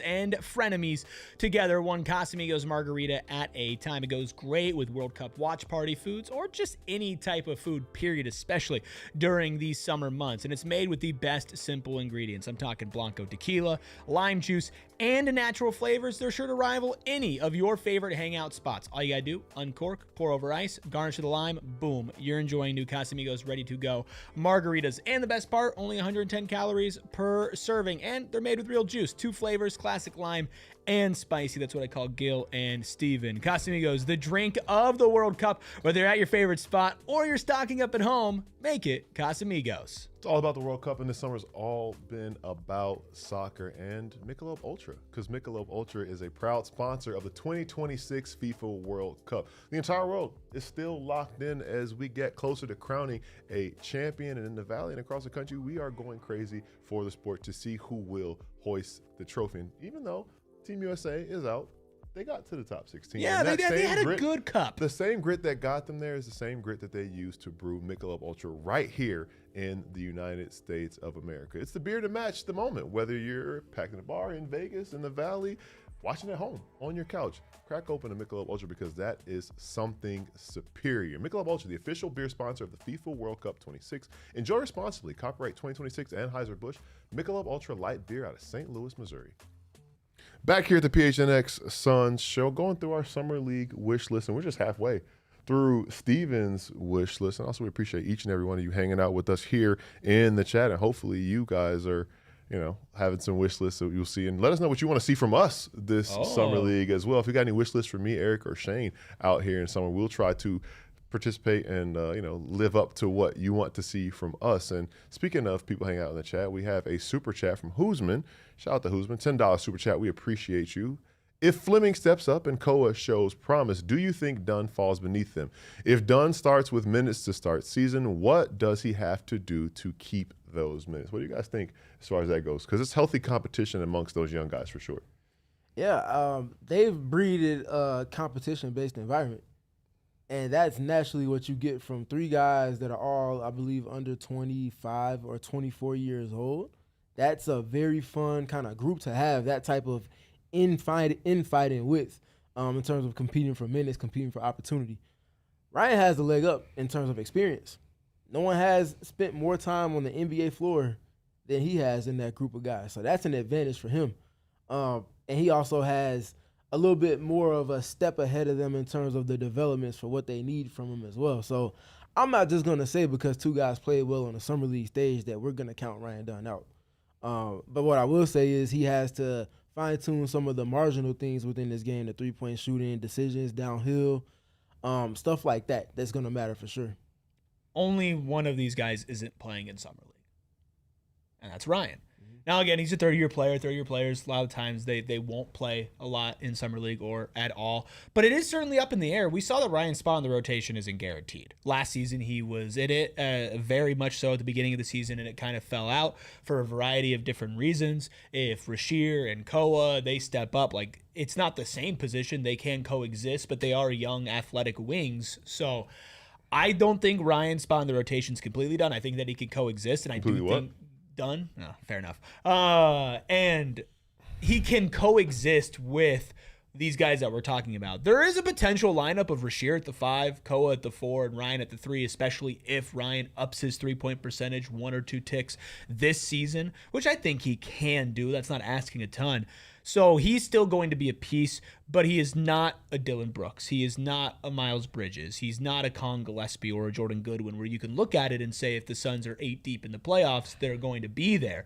and frenemies together. One Casamigos margarita at a time. It goes great with World Cup watch party foods or just any type of food, period, especially during these summer months. And it's made with the best simple ingredients. I'm talking Blanco tequila, lime juice, and natural flavors. They're sure to rival any of your favorite hangout spots. All you gotta do, uncork, pour over ice, garnish with a lime, boom, you're enjoying new Casamigos ready to go margaritas. And the best part, only 110 calories per serving, and they're made with real juice. 2 flavors, classic lime and spicy. That's what I call Gil and Stephen. Casamigos, the drink of the World Cup. Whether you're at your favorite spot or you're stocking up at home, make it Casamigos. It's all about the World Cup, and this summer's all been about soccer and Michelob Ultra, because Michelob Ultra is a proud sponsor of the 2026 FIFA World Cup. The entire world is still locked in as we get closer to crowning a champion, and in the Valley and across the country, we are going crazy for the sport to see who will hoist the trophy. And even though Team USA is out, they got to the top 16. Yeah, they had a good cup. The same grit that got them there is the same grit that they used to brew Michelob Ultra right here in the United States of America. It's the beer to match the moment, whether you're packed in a bar in Vegas, in the Valley, watching at home, on your couch. Crack open a Michelob Ultra, because that is something superior. Michelob Ultra, the official beer sponsor of the FIFA World Cup 26. Enjoy responsibly. Copyright 2026 Anheuser-Busch. Michelob Ultra Light Beer out of St. Louis, Missouri. Back here at the PHNX Suns show, going through our summer league wish list, and we're just halfway through Steven's wish list. And also, we appreciate each and every one of you hanging out with us here in the chat. And hopefully, you guys are, having some wish lists that you'll see. And let us know what you want to see from us this summer league as well. If you got any wish lists for me, Erik, or Shane out here in summer, we'll try to participate and live up to what you want to see from us. And speaking of people hanging out in the chat, we have a super chat from Hoosman. Shout out to Hoosman, $10 super chat. We appreciate you. If Fleming steps up and Koa shows promise, do you think Dunn falls beneath them? If Dunn starts with minutes to start season, what does he have to do to keep those minutes? What do you guys think as far as that goes? Because it's healthy competition amongst those young guys for sure. Yeah, they've breeded a competition-based environment. And that's naturally what you get from 3 guys that are all, I believe, under 25 or 24 years old. That's a very fun kind of group to have, that type of infighting with, in terms of competing for minutes, competing for opportunity. Ryan has the leg up in terms of experience. No one has spent more time on the NBA floor than he has in that group of guys. So that's an advantage for him. And he also has a little bit more of a step ahead of them in terms of the developments for what they need from him as well. So I'm not just going to say because 2 guys played well on the summer league stage that we're going to count Ryan Dunn out. But what I will say is he has to fine-tune some of the marginal things within this game, the three-point shooting, decisions downhill, stuff like that. That's going to matter for sure. Only one of these guys isn't playing in summer league, and that's Ryan. Now, again, he's a third-year player. Third-year players, a lot of times, they won't play a lot in summer league or at all. But it is certainly up in the air. We saw that Ryan's spot in the rotation isn't guaranteed. Last season, he was in it very much so at the beginning of the season, and it kind of fell out for a variety of different reasons. If Rasheer and Koa, they step up, it's not the same position. They can coexist, but they are young, athletic wings. So I don't think Ryan's spot in the rotation is completely done. I think that he could coexist, and I do think... Done? No, fair enough. And he can coexist with these guys that we're talking about. There is a potential lineup of Rasheer at the 5, Koa at the 4, and Ryan at the 3, especially if Ryan ups his three-point percentage 1 or 2 ticks this season, which I think he can do. That's not asking a ton. So he's still going to be a piece, but he is not a Dillon Brooks. He is not a Miles Bridges. He's not a Con Gillespie or a Jordan Goodwin, where you can look at it and say if the Suns are 8 deep in the playoffs, they're going to be there.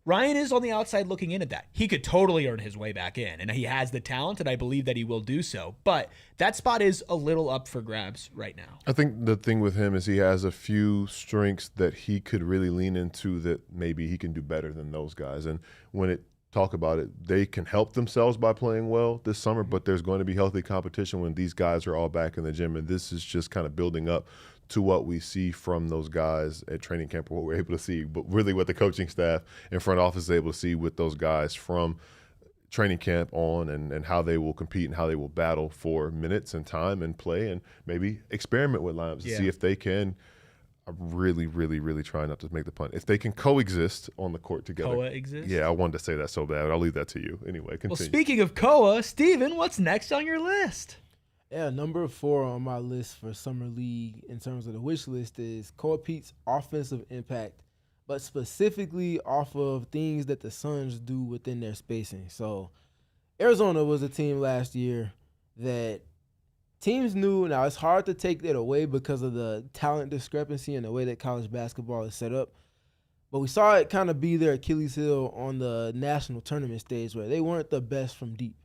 Ryan is on the outside looking in at that. He could totally earn his way back in, and he has the talent, and I believe that he will do so. But that spot is a little up for grabs right now. I think the thing with him is he has a few strengths that he could really lean into that maybe he can do better than those guys. And when it talk about it. They can help themselves by playing well this summer, but there's going to be healthy competition when these guys are all back in the gym. And this is just kind of building up to what we see from those guys at training camp, or what we're able to see, but really what the coaching staff and front office is able to see with those guys from training camp on, and how they will compete and how they will battle for minutes and time and play, and maybe experiment with lineups to see if they can. I'm really, really, really trying not to make the pun. If they can coexist on the court together. Coexist? Yeah, I wanted to say that so bad. I'll leave that to you. Anyway, continue. Well, speaking of Koa, Stephen, what's next on your list? Yeah, number 4 on my list for Summer League in terms of the wish list is Koby Brea's offensive impact, but specifically off of things that the Suns do within their spacing. So Arizona was a team last year that teams knew. Now, it's hard to take that away because of the talent discrepancy and the way that college basketball is set up. But we saw it kind of be their Achilles heel on the national tournament stage, where they weren't the best from deep.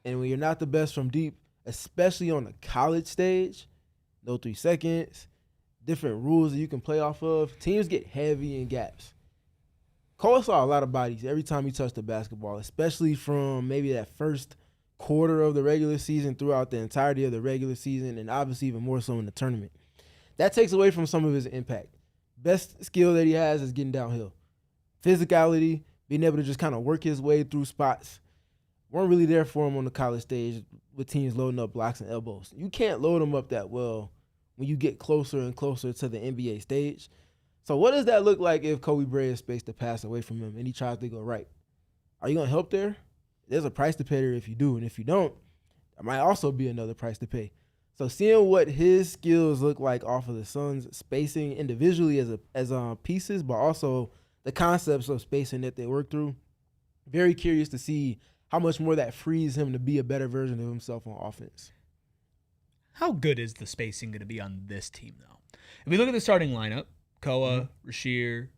And when you're not the best from deep, especially on the college stage, no 3 seconds, different rules that you can play off of, teams get heavy in gaps. Cole saw a lot of bodies every time he touched the basketball, especially from maybe that first quarter of the regular season throughout the entirety of the regular season, and obviously even more so in the tournament. That takes away from some of his impact. Best skill that he has is getting downhill. Physicality, being able to just kind of work his way through spots, weren't really there for him on the college stage with teams loading up blocks and elbows. You can't load them up that well when you get closer and closer to the NBA stage. So what does that look like if Koby Brea is spaced to pass away from him and he tries to go right? Are you going to help there? There's a price to pay there if you do, and if you don't, there might also be another price to pay. So seeing what his skills look like off of the Suns, spacing individually as pieces, but also the concepts of spacing that they work through, very curious to see how much more that frees him to be a better version of himself on offense. How good is the spacing going to be on this team, though? If we look at the starting lineup, Koa, Rasheer,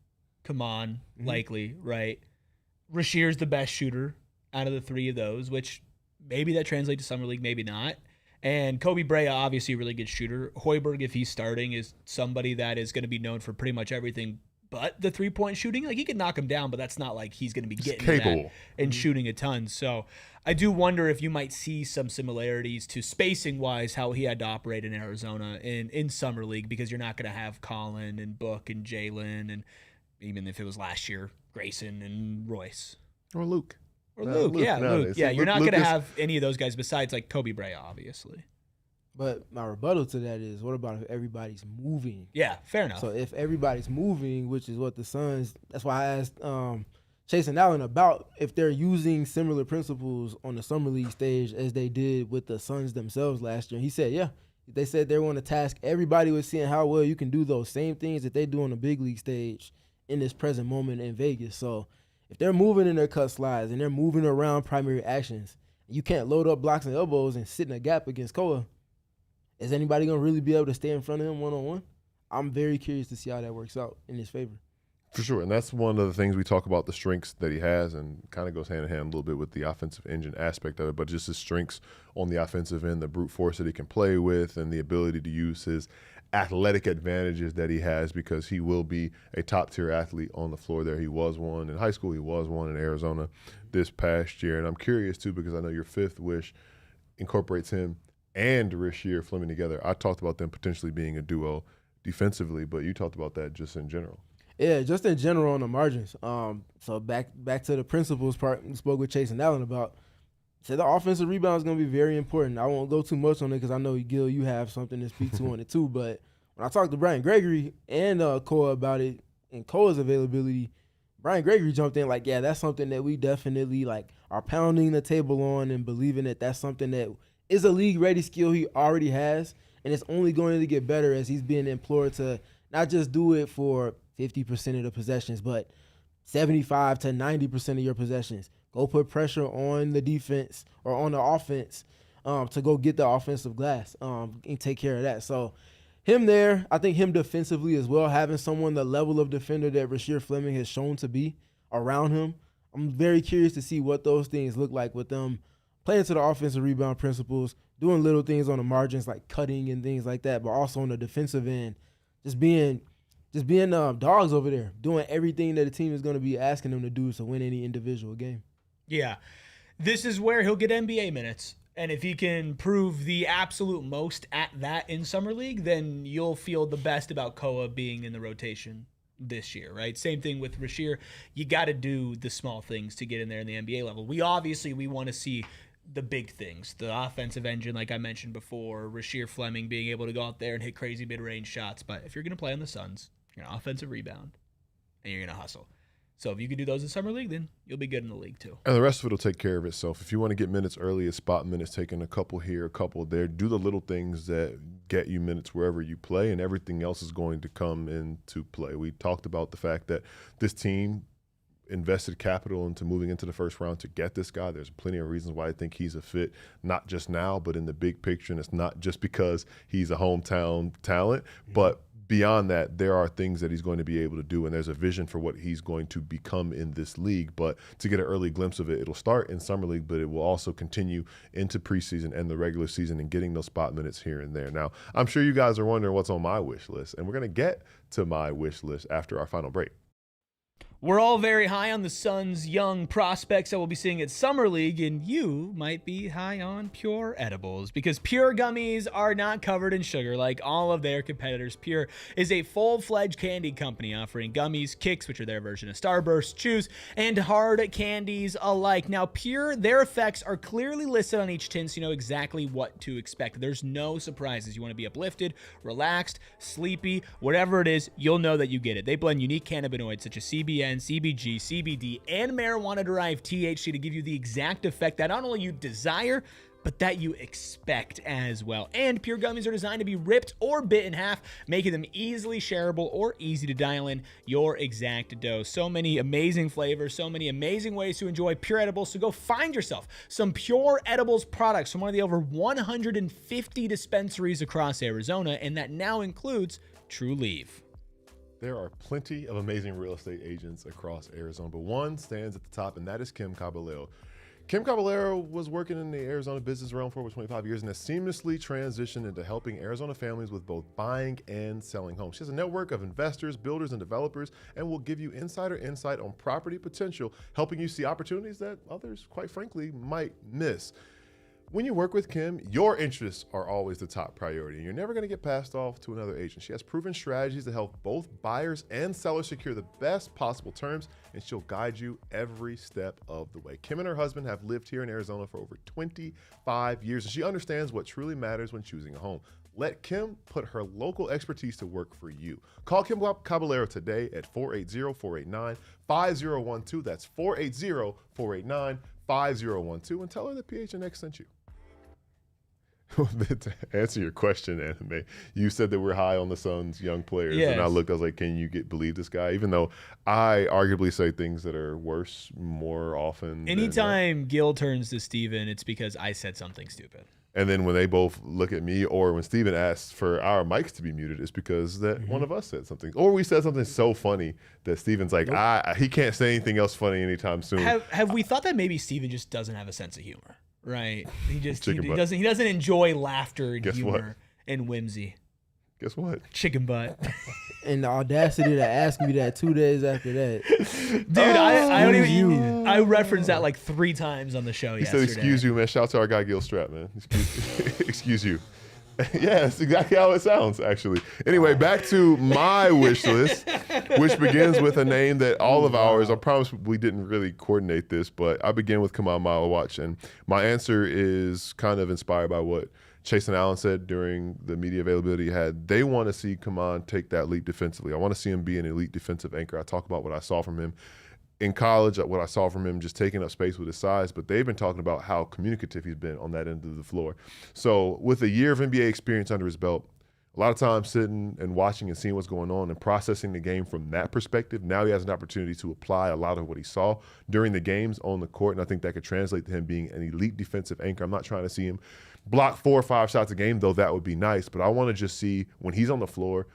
Khaman, likely, right? Rasheer's the best shooter out of the 3 of those, which maybe that translates to Summer League, maybe not. And Koby Brea, obviously a really good shooter. Hoiberg, if he's starting, is somebody that is going to be known for pretty much everything but the 3-point shooting. Like, he can knock him down, but that's not like he's going to be getting to that and shooting a ton. So I do wonder if you might see some similarities to spacing-wise how he had to operate in Arizona in Summer League, because you're not going to have Colin and Book and Jalen, and even if it was last year, Grayson and Royce. Or Luke. Or Luke. Yeah, you're not going to have any of those guys besides like Koby Brea, obviously. But my rebuttal to that is, what about if everybody's moving? Yeah, fair enough. So if everybody's moving, which is what the Suns, that's why I asked Chase and Allen about if they're using similar principles on the Summer League stage as they did with the Suns themselves last year. And he said, yeah. They said they want to task everybody with seeing how well you can do those same things that they do on the big league stage in this present moment in Vegas. So if they're moving in their cut slides and they're moving around primary actions, you can't load up blocks and elbows and sit in a gap against Koa. Is anybody going to really be able to stay in front of him one-on-one? I'm very curious to see how that works out in his favor. For sure, and that's one of the things we talk about, the strengths that he has, and kind of goes hand in hand a little bit with the offensive engine aspect of it, but just his strengths on the offensive end, the brute force that he can play with, and the ability to use his athletic advantages that he has, because he will be a top-tier athlete on the floor there. He was one in high school. He was one in Arizona this past year, and I'm curious, too, because I know your 5th wish incorporates him and Rasheer Fleming together. I talked about them potentially being a duo defensively, but you talked about that just in general. Yeah, just in general on the margins. So back to the principles part we spoke with Chase and Allen about. Said the offensive rebound is going to be very important. I won't go too much on it because I know, Gil, you have something to speak to on it too. But when I talked to Brian Gregory and Koa about it and Koa's availability, Brian Gregory jumped in like, yeah, that's something that we definitely are pounding the table on and believing that that's something that is a league-ready skill he already has, and it's only going to get better as he's being implored to not just do it for 50% of the possessions, but 75 to 90% of your possessions. Go put pressure on the defense or on the offense to go get the offensive glass and take care of that. So him there, I think him defensively as well, having someone the level of defender that Rasheer Fleming has shown to be around him. I'm very curious to see what those things look like with them playing to the offensive rebound principles, doing little things on the margins like cutting and things like that, but also on the defensive end, just being dogs over there, doing everything that the team is going to be asking them to do to win any individual game. Yeah. This is where he'll get NBA minutes. And if he can prove the absolute most at that in Summer League, then you'll feel the best about Koa being in the rotation this year, right? Same thing with Rasheer. You got to do the small things to get in there in the NBA level. We want to see the big things, the offensive engine, like I mentioned before, Rasheer Fleming being able to go out there and hit crazy mid-range shots. But if you're going to play on the Suns, you're an offensive rebound, and you're going to hustle. So if you can do those in Summer League, then you'll be good in the league too. And the rest of it will take care of itself. If you want to get minutes early, it's spot minutes, taking a couple here, a couple there. Do the little things that get you minutes wherever you play, and everything else is going to come into play. We talked about the fact that this team invested capital into moving into the first round to get this guy. There's plenty of reasons why I think he's a fit, not just now, but in the big picture. And it's not just because he's a hometown talent, but beyond that, there are things that he's going to be able to do, and there's a vision for what he's going to become in this league. But to get an early glimpse of it, it'll start in Summer League, but it will also continue into preseason and the regular season and getting those spot minutes here and there. Now, I'm sure you guys are wondering what's on my wish list, and we're going to get to my wish list after our final break. We're all very high on the Suns' young prospects that we'll be seeing at Summer League, and you might be high on Pure Edibles because Pure gummies are not covered in sugar like all of their competitors. Pure is a full-fledged candy company offering gummies, kicks, which are their version of Starburst, chews, and hard candies alike. Now, Pure, their effects are clearly listed on each tin so you know exactly what to expect. There's no surprises. You want to be uplifted, relaxed, sleepy, whatever it is, you'll know that you get it. They blend unique cannabinoids such as CBN, CBG, CBD, and marijuana-derived THC to give you the exact effect that not only you desire, but that you expect as well. And Pure gummies are designed to be ripped or bit in half, making them easily shareable or easy to dial in your exact dose. So many amazing flavors, so many amazing ways to enjoy Pure Edibles. So go find yourself some Pure Edibles products from one of the over 150 dispensaries across Arizona, and that now includes True Leaf. There are plenty of amazing real estate agents across Arizona, but one stands at the top, and that is Kim Caballero. Kim Caballero was working in the Arizona business realm for over 25 years and has seamlessly transitioned into helping Arizona families with both buying and selling homes. She has a network of investors, builders, and developers, and will give you insider insight on property potential, helping you see opportunities that others, quite frankly, might miss. When you work with Kim, your interests are always the top priority, and you're never going to get passed off to another agent. She has proven strategies to help both buyers and sellers secure the best possible terms, and she'll guide you every step of the way. Kim and her husband have lived here in Arizona for over 25 years, and she understands what truly matters when choosing a home. Let Kim put her local expertise to work for you. Call Kim Caballero today at 480-489-5012. That's 480-489-5012, and tell her that PHNX sent you. To answer your question, Anime, you said that we're high on the Suns' young players, yes. And I looked, I was like, can you believe this guy? Even though I arguably say things that are worse more often. Anytime Gil turns to Stephen, it's because I said something stupid. And then when they both look at me, or when Stephen asks for our mics to be muted, it's because that one of us said something. Or we said something so funny that Stephen's like, he can't say anything else funny anytime soon. Have we thought that maybe Stephen just doesn't have a sense of humor? Right. He doesn't enjoy laughter and humor and whimsy. Guess what? Chicken butt. And the audacity to ask me that 2 days after that. Dude, I referenced that like 3 times on the show yesterday. He said, excuse you, man. Shout out to our guy, Gil Strap, man. Excuse you. Yeah, that's exactly how it sounds, actually. Anyway, back to my wish list, which begins with a name that all of ours, I promise we didn't really coordinate this, but I begin with Khaman Maluach. And my answer is kind of inspired by what Chase and Allen said during the media availability he had. They want to see Khaman take that leap defensively. I want to see him be an elite defensive anchor. I talk about what I saw from him in college, what I saw from him just taking up space with his size, but they've been talking about how communicative he's been on that end of the floor. So with a year of NBA experience under his belt, a lot of times sitting and watching and seeing what's going on and processing the game from that perspective, now he has an opportunity to apply a lot of what he saw during the games on the court, and I think that could translate to him being an elite defensive anchor. I'm not trying to see him block 4 or 5 shots a game, though that would be nice, but I want to just see when he's on the floor,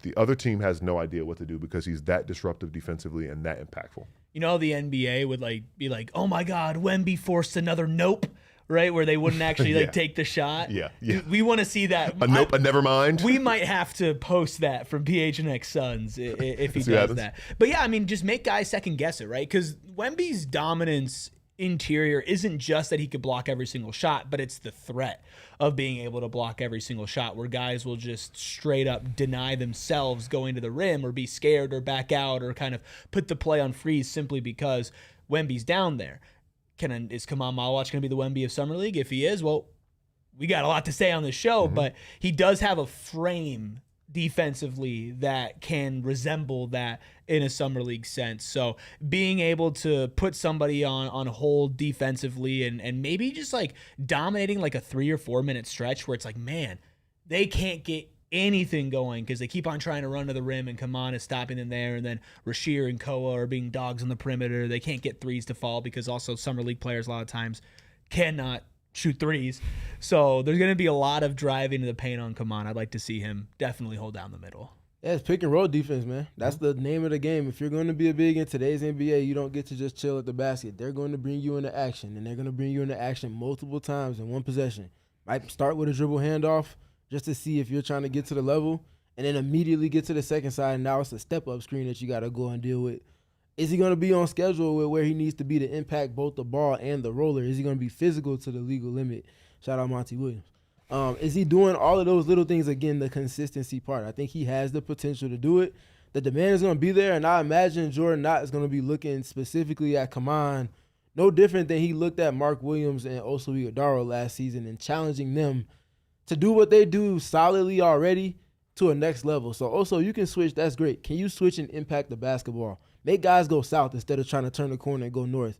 the other team has no idea what to do because he's that disruptive defensively and that impactful. You know, the NBA would be like, oh my God, Wemby forced another nope, right? Where they wouldn't actually take the shot. Yeah. We want to see that. A nope, a never mind. We might have to post that from PHNX Suns if he does that. But yeah, I mean, just make guys second guess it, right? Because Wemby's dominance interior isn't just that he could block every single shot, but it's the threat of being able to block every single shot where guys will just straight up deny themselves going to the rim or be scared or back out or kind of put the play on freeze simply because Wemby's down there. Is Khaman Maluach going to be the Wemby of Summer League? If he is, well, we got a lot to say on this show, but he does have a frame defensively that can resemble that in a Summer League sense. So being able to put somebody on hold defensively and maybe just like dominating like a 3 or 4 minute stretch where it's like, man, they can't get anything going because they keep on trying to run to the rim and Khaman is stopping them there, and then Rasheer and Koa are being dogs on the perimeter. They can't get threes to fall because also Summer League players a lot of times cannot shoot threes. So there's going to be a lot of driving to the paint on Khaman. I'd like to see him definitely hold down the middle. Yeah, it's pick and roll defense, man. That's the name of the game. If you're going to be a big in today's NBA, you don't get to just chill at the basket. They're going to bring you into action, and they're going to bring you into action multiple times in one possession. Might start with a dribble handoff just to see if you're trying to get to the level, and then immediately get to the second side, and now it's a step-up screen that you got to go and deal with. Is he going to be on schedule with where he needs to be to impact both the ball and the roller? Is he going to be physical to the legal limit? Shout out Monty Williams. Is he doing all of those little things? Again, the consistency part. I think he has the potential to do it. The demand is going to be there, and I imagine Jordan Knott is going to be looking specifically at Khaman, no different than he looked at Mark Williams and Oso Ighodaro last season and challenging them to do what they do solidly already to a next level. So also, you can switch. That's great. Can you switch and impact the basketball? Make guys go south instead of trying to turn the corner and go north,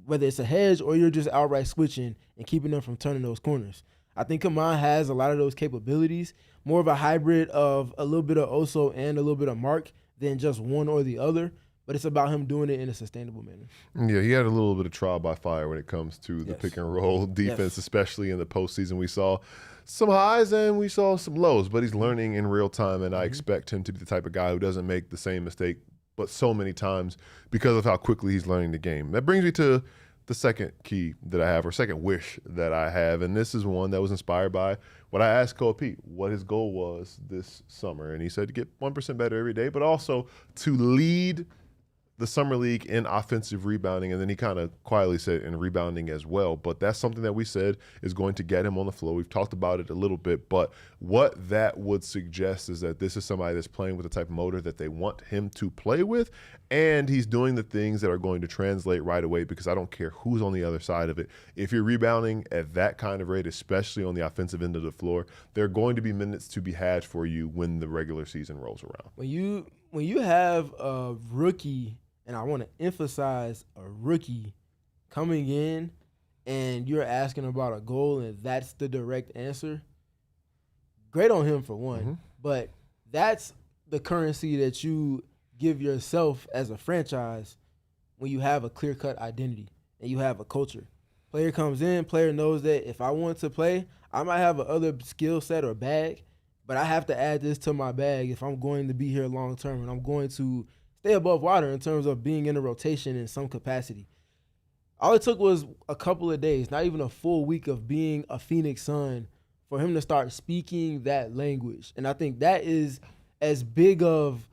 whether it's a hedge or you're just outright switching and keeping them from turning those corners. I think Khaman has a lot of those capabilities, more of a hybrid of a little bit of Oso and a little bit of Mark than just one or the other, but it's about him doing it in a sustainable manner. Yeah, he had a little bit of trial by fire when it comes to the pick and roll defense, especially in the postseason. We saw some highs and we saw some lows, but he's learning in real time, and I expect him to be the type of guy who doesn't make the same mistake but so many times because of how quickly he's learning the game. That brings me to the second key that I have, or second wish that I have, and this is one that was inspired by what I asked Koby what his goal was this summer, and he said to get 1% better every day, but also to lead the Summer League in offensive rebounding, and then he kind of quietly said in rebounding as well. But that's something that we said is going to get him on the floor. We've talked about it a little bit, but what that would suggest is that this is somebody that's playing with the type of motor that they want him to play with, and he's doing the things that are going to translate right away, because I don't care who's on the other side of it. If you're rebounding at that kind of rate, especially on the offensive end of the floor, there are going to be minutes to be had for you when the regular season rolls around. When you have a rookie, and I want to emphasize a rookie coming in and you're asking about a goal and that's the direct answer, great on him for one. But that's the currency that you give yourself as a franchise when you have a clear-cut identity and you have a culture. Player comes in, player knows that if I want to play, I might have a other skill set or bag, but I have to add this to my bag if I'm going to be here long-term and I'm going to stay above water in terms of being in a rotation in some capacity. All it took was a couple of days, not even a full week of being a Phoenix Sun, for him to start speaking that language. And I think that is as big of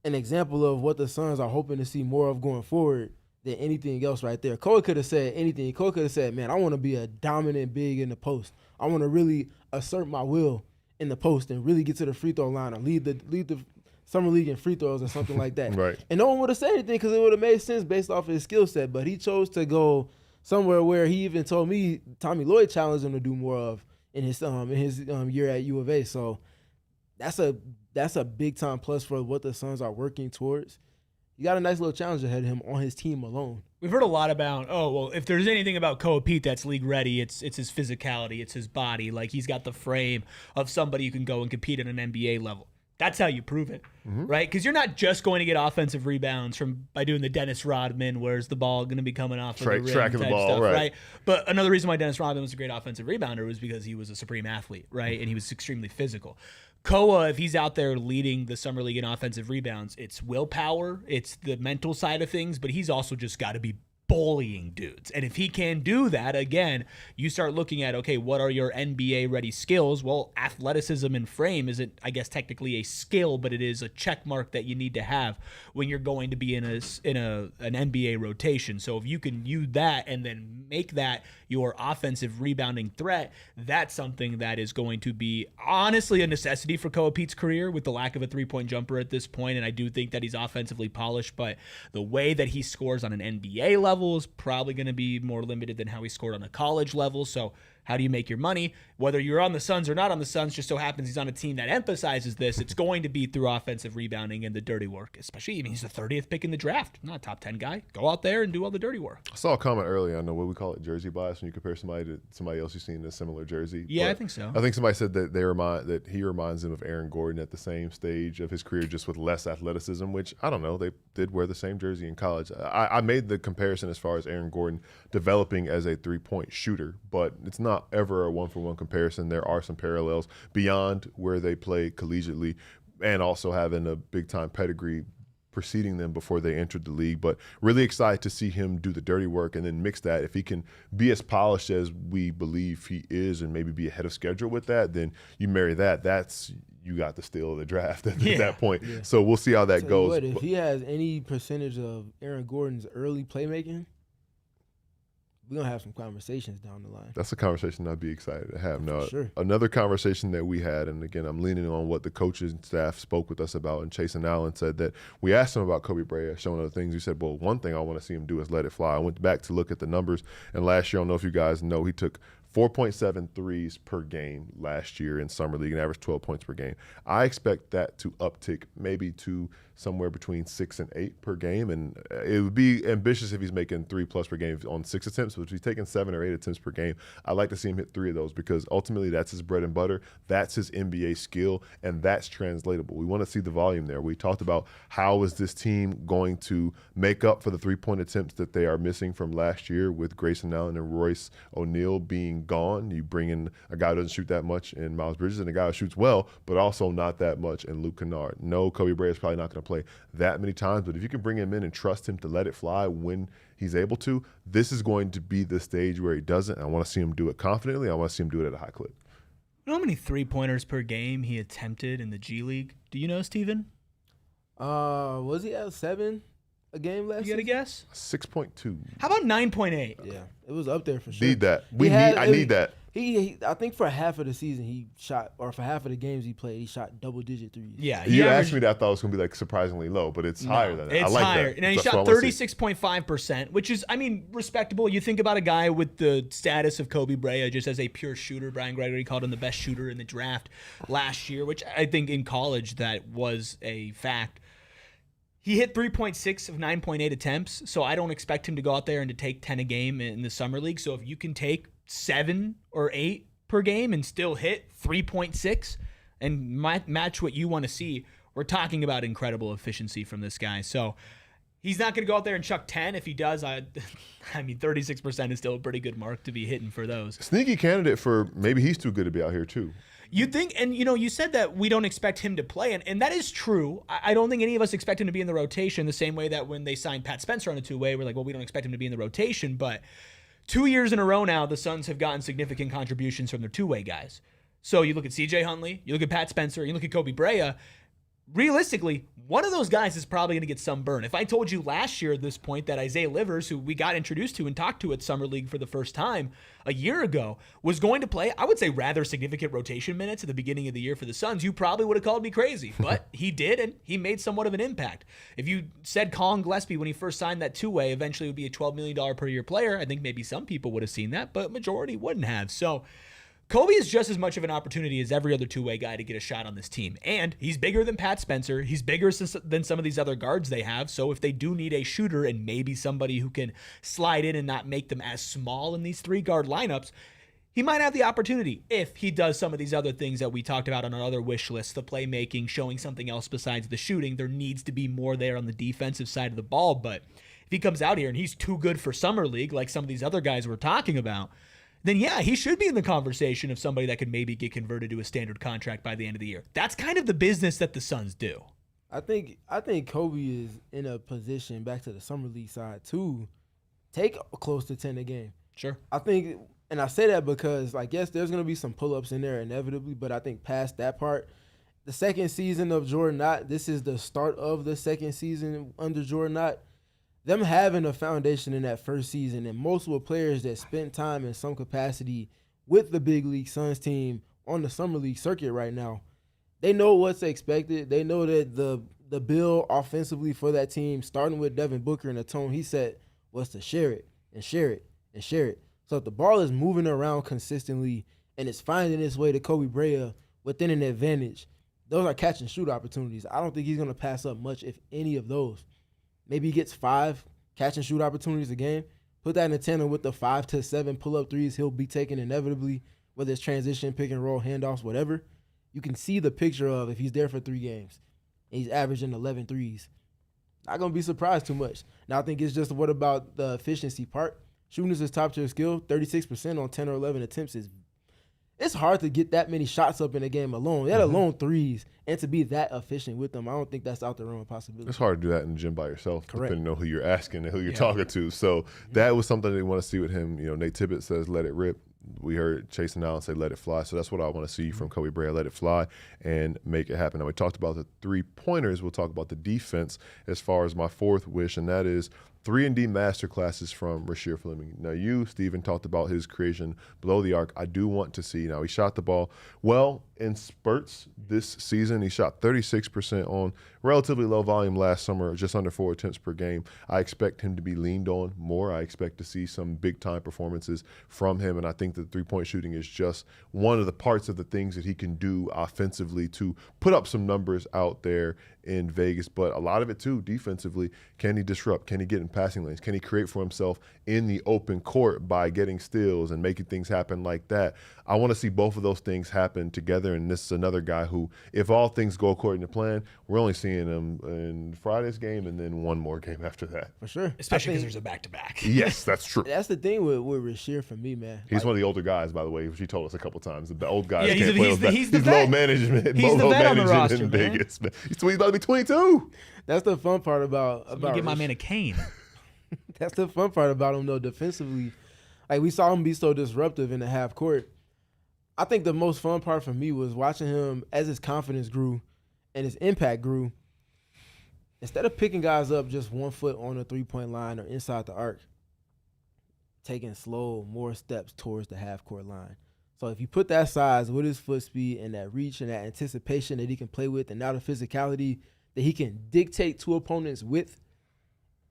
an example of what the Suns are hoping to see more of going forward than anything else right there. Kobe could have said anything. Kobe could have said, man, I want to be a dominant big in the post. I want to really assert my will in the post and really get to the free throw line or lead the Summer League in free throws or something like that. Right. And no one would have said anything because it would have made sense based off of his skill set. But he chose to go somewhere where he even told me Tommy Lloyd challenged him to do more of in his year at U of A. So that's a big time plus for what the Suns are working towards. You got a nice little challenge ahead of him on his team alone. We've heard a lot about, if there's anything about Koby Brea that's league ready, it's his physicality, it's his body. Like, he's got the frame of somebody who can go and compete at an NBA level. That's how you prove it, right? Because you're not just going to get offensive rebounds by doing the Dennis Rodman, where's the ball going to be coming off of the rim tracking the ball, stuff, right? But another reason why Dennis Rodman was a great offensive rebounder was because he was a supreme athlete, right? And he was extremely physical. Koa, if he's out there leading the Summer League in offensive rebounds, it's willpower, it's the mental side of things, but he's also just got to be bullying dudes. And if he can do that, again, you start looking at, okay, what are your NBA ready skills? Well, athleticism and frame isn't, I guess, technically a skill, but it is a check mark that you need to have when you're going to be in an NBA rotation. So if you can use that and then make that your offensive rebounding threat, that's something that is going to be honestly a necessity for Koby Peat's career with the lack of a three-point jumper at this point. And I do think that he's offensively polished, but the way that he scores on an NBA level is probably going to be more limited than how he scored on a college level. So how do you make your money? Whether you're on the Suns or not on the Suns, just so happens he's on a team that emphasizes this. It's going to be through offensive rebounding and the dirty work, especially, I mean, he's the 30th pick in the draft. Not a top 10 guy. Go out there and do all the dirty work. I saw a comment earlier on what we call it, jersey bias, when you compare somebody to somebody else you've seen in a similar jersey. Yeah, but I think so. I think somebody said that he reminds them of Aaron Gordon at the same stage of his career, just with less athleticism, which, I don't know, they did wear the same jersey in college. I made the comparison as far as Aaron Gordon developing as a three-point shooter, but it's not ever a one-for-one comparison. There are some parallels beyond where they play collegiately and also having a big-time pedigree preceding them before they entered the league. But really excited to see him do the dirty work and then mix that. If he can be as polished as we believe he is and maybe be ahead of schedule with that, then you marry that. That's you got the steal of the draft at that point. Yeah. So we'll see how that goes. What, if he has any percentage of Aaron Gordon's early playmaking, we're going to have some conversations down the line. That's a conversation I'd be excited to have. No, sure. Another conversation that we had, and again, I'm leaning on what the coaches and staff spoke with us about, and Chase and Allen said that we asked him about Koby Brea, showing other things. He said, well, one thing I want to see him do is let it fly. I went back to look at the numbers, and last year, I don't know if you guys know, he took 4.7 threes per game last year in Summer League and averaged 12 points per game. I expect that to uptick maybe to somewhere between 6 and 8 per game, and it would be ambitious if he's making 3+ per game on 6 attempts, but if he's taking 7 or 8 attempts per game, I'd like to see him hit 3 of those because ultimately that's his bread and butter, that's his NBA skill, and that's translatable. We want to see the volume there. We talked about how is this team going to make up for the 3-point attempts that they are missing from last year with Grayson Allen and Royce O'Neal being gone. You bring in a guy who doesn't shoot that much in Miles Bridges and a guy who shoots well, but also not that much in Luke Kennard. No, Koby Brea is probably not going to play that many times, but if you can bring him in and trust him to let it fly when he's able to, this is going to be the stage where he doesn't. I want to see him do it confidently. I want to see him do it at a high clip. You know how many 3-pointers per game he attempted in the G League? Do you know, Stephen? Was he at 7 a game last year? You got a guess? 6.2. How about 9.8? Yeah, it was up there for sure. Need that. I need that. He I think for half of the season he shot, or for half of the games he played, he shot double-digit threes. Yeah, you asked me that, I thought it was going to be like surprisingly low, but it's higher than that. It's I like higher. that. And he shot 36.5%, which is, I mean, respectable. You think about a guy with the status of Koby Brea just as a pure shooter. Brian Gregory called him the best shooter in the draft last year, which I think in college that was a fact. He hit 3.6 of 9.8 attempts, so I don't expect him to go out there and to take 10 a game in the Summer League. So if you can take 7 or 8 per game and still hit 3.6 and match what you want to see, we're talking about incredible efficiency from this guy. So he's not going to go out there and chuck 10. If he does, I mean, 36% is still a pretty good mark to be hitting for those. Sneaky candidate for maybe he's too good to be out here too. You think, and you know, you said that we don't expect him to play, and that is true. I don't think any of us expect him to be in the rotation the same way that when they signed Pat Spencer on a two-way, we're like, well, we don't expect him to be in the rotation. But 2 years in a row now, the Suns have gotten significant contributions from their two-way guys. So you look at C.J. Huntley, you look at Pat Spencer, you look at Koby Brea. Realistically, one of those guys is probably going to get some burn. If I told you last year at this point that Isaiah Livers, who we got introduced to and talked to at Summer League for the first time a year ago, was going to play, I would say, rather significant rotation minutes at the beginning of the year for the Suns, you probably would have called me crazy. But he did, and he made somewhat of an impact. If you said Colin Gillespie when he first signed that two-way eventually would be a $12 million per year player, I think maybe some people would have seen that, but majority wouldn't have. So Koby is just as much of an opportunity as every other two-way guy to get a shot on this team. And he's bigger than Pat Spencer. He's bigger than some of these other guards they have. So if they do need a shooter and maybe somebody who can slide in and not make them as small in these 3-guard lineups, he might have the opportunity if he does some of these other things that we talked about on our other wish list, the playmaking, showing something else besides the shooting. There needs to be more there on the defensive side of the ball. But if he comes out here and he's too good for Summer League, like some of these other guys we're talking about, then yeah, he should be in the conversation of somebody that could maybe get converted to a standard contract by the end of the year. That's kind of the business that the Suns do. I think Koby is in a position, back to the Summer League side too, take close to 10 a game. Sure. I think, and I say that because, like, yes, there's going to be some pull-ups in there inevitably, but I think past that part, the second season of Jordan Knott, this is the start of the second season under Jordan Knott. Them having a foundation in that first season and multiple players that spent time in some capacity with the big league Suns team on the summer league circuit right now, they know what's expected. They know that the bill offensively for that team, starting with Devin Booker and the tone he set, was to share it and share it and share it. So if the ball is moving around consistently and it's finding its way to Koby Brea within an advantage, those are catch and shoot opportunities. I don't think he's going to pass up much, if any of those. Maybe he gets 5 catch and shoot opportunities a game. Put that in a tandem with the 5 to 7 pull-up threes he'll be taking inevitably, whether it's transition, pick and roll, handoffs, whatever. You can see the picture of if he's there for 3 games and he's averaging 11 threes. Not going to be surprised too much. Now, I think it's just what about the efficiency part? Shooting is his top-tier skill. 36% on 10 or 11 attempts is it's hard to get that many shots up in a game alone, let alone threes, and to be that efficient with them. I don't think that's out the realm of possibility. It's hard to do that in the gym by yourself, Correct. depending on who you're asking and who you're talking to. So that was something they want to see with him. You know, Nate Tibbett says, let it rip. We heard Chasing Allen say, let it fly. So that's what I want to see from Koby Brea, let it fly and make it happen. Now, we talked about the 3-pointers. We'll talk about the defense as far as my fourth wish, and that is 3-and-D masterclasses from Rasheer Fleming. Now, you, Stephen, talked about his creation below the arc. I do want to see. Now, he shot the ball well in spurts this season. He shot 36% on relatively low volume last summer, just under 4 attempts per game. I expect him to be leaned on more. I expect to see some big-time performances from him, and I think that three-point shooting is just one of the parts of the things that he can do offensively to put up some numbers out there in Vegas, but a lot of it too defensively. Can he disrupt? Can he get in passing lanes? Can he create for himself in the open court by getting steals and making things happen like that? I want to see both of those things happen together, and this is another guy who, if all things go according to plan, we're only seeing him in Friday's game and then one more game after that. For sure. Especially because there's a back-to-back. Yes, that's true. That's the thing with Rasheer for me, man. He's one of the older guys, by the way, which he told us a couple times. The old guys Yeah, can't play those he's the he's vet. low management. He's the low vet on the management roster, in man. Vegas. Man. He's about to be 22. That's the fun part about I'm gonna give my man a cane. That's the fun part about him, though, defensively. Like, we saw him be so disruptive in the half court. I think the most fun part for me was watching him as his confidence grew and his impact grew. Instead of picking guys up just 1 foot on the three-point line or inside the arc, taking slow, more steps towards the half-court line. So if you put that size with his foot speed and that reach and that anticipation that he can play with and now the physicality that he can dictate to opponents with,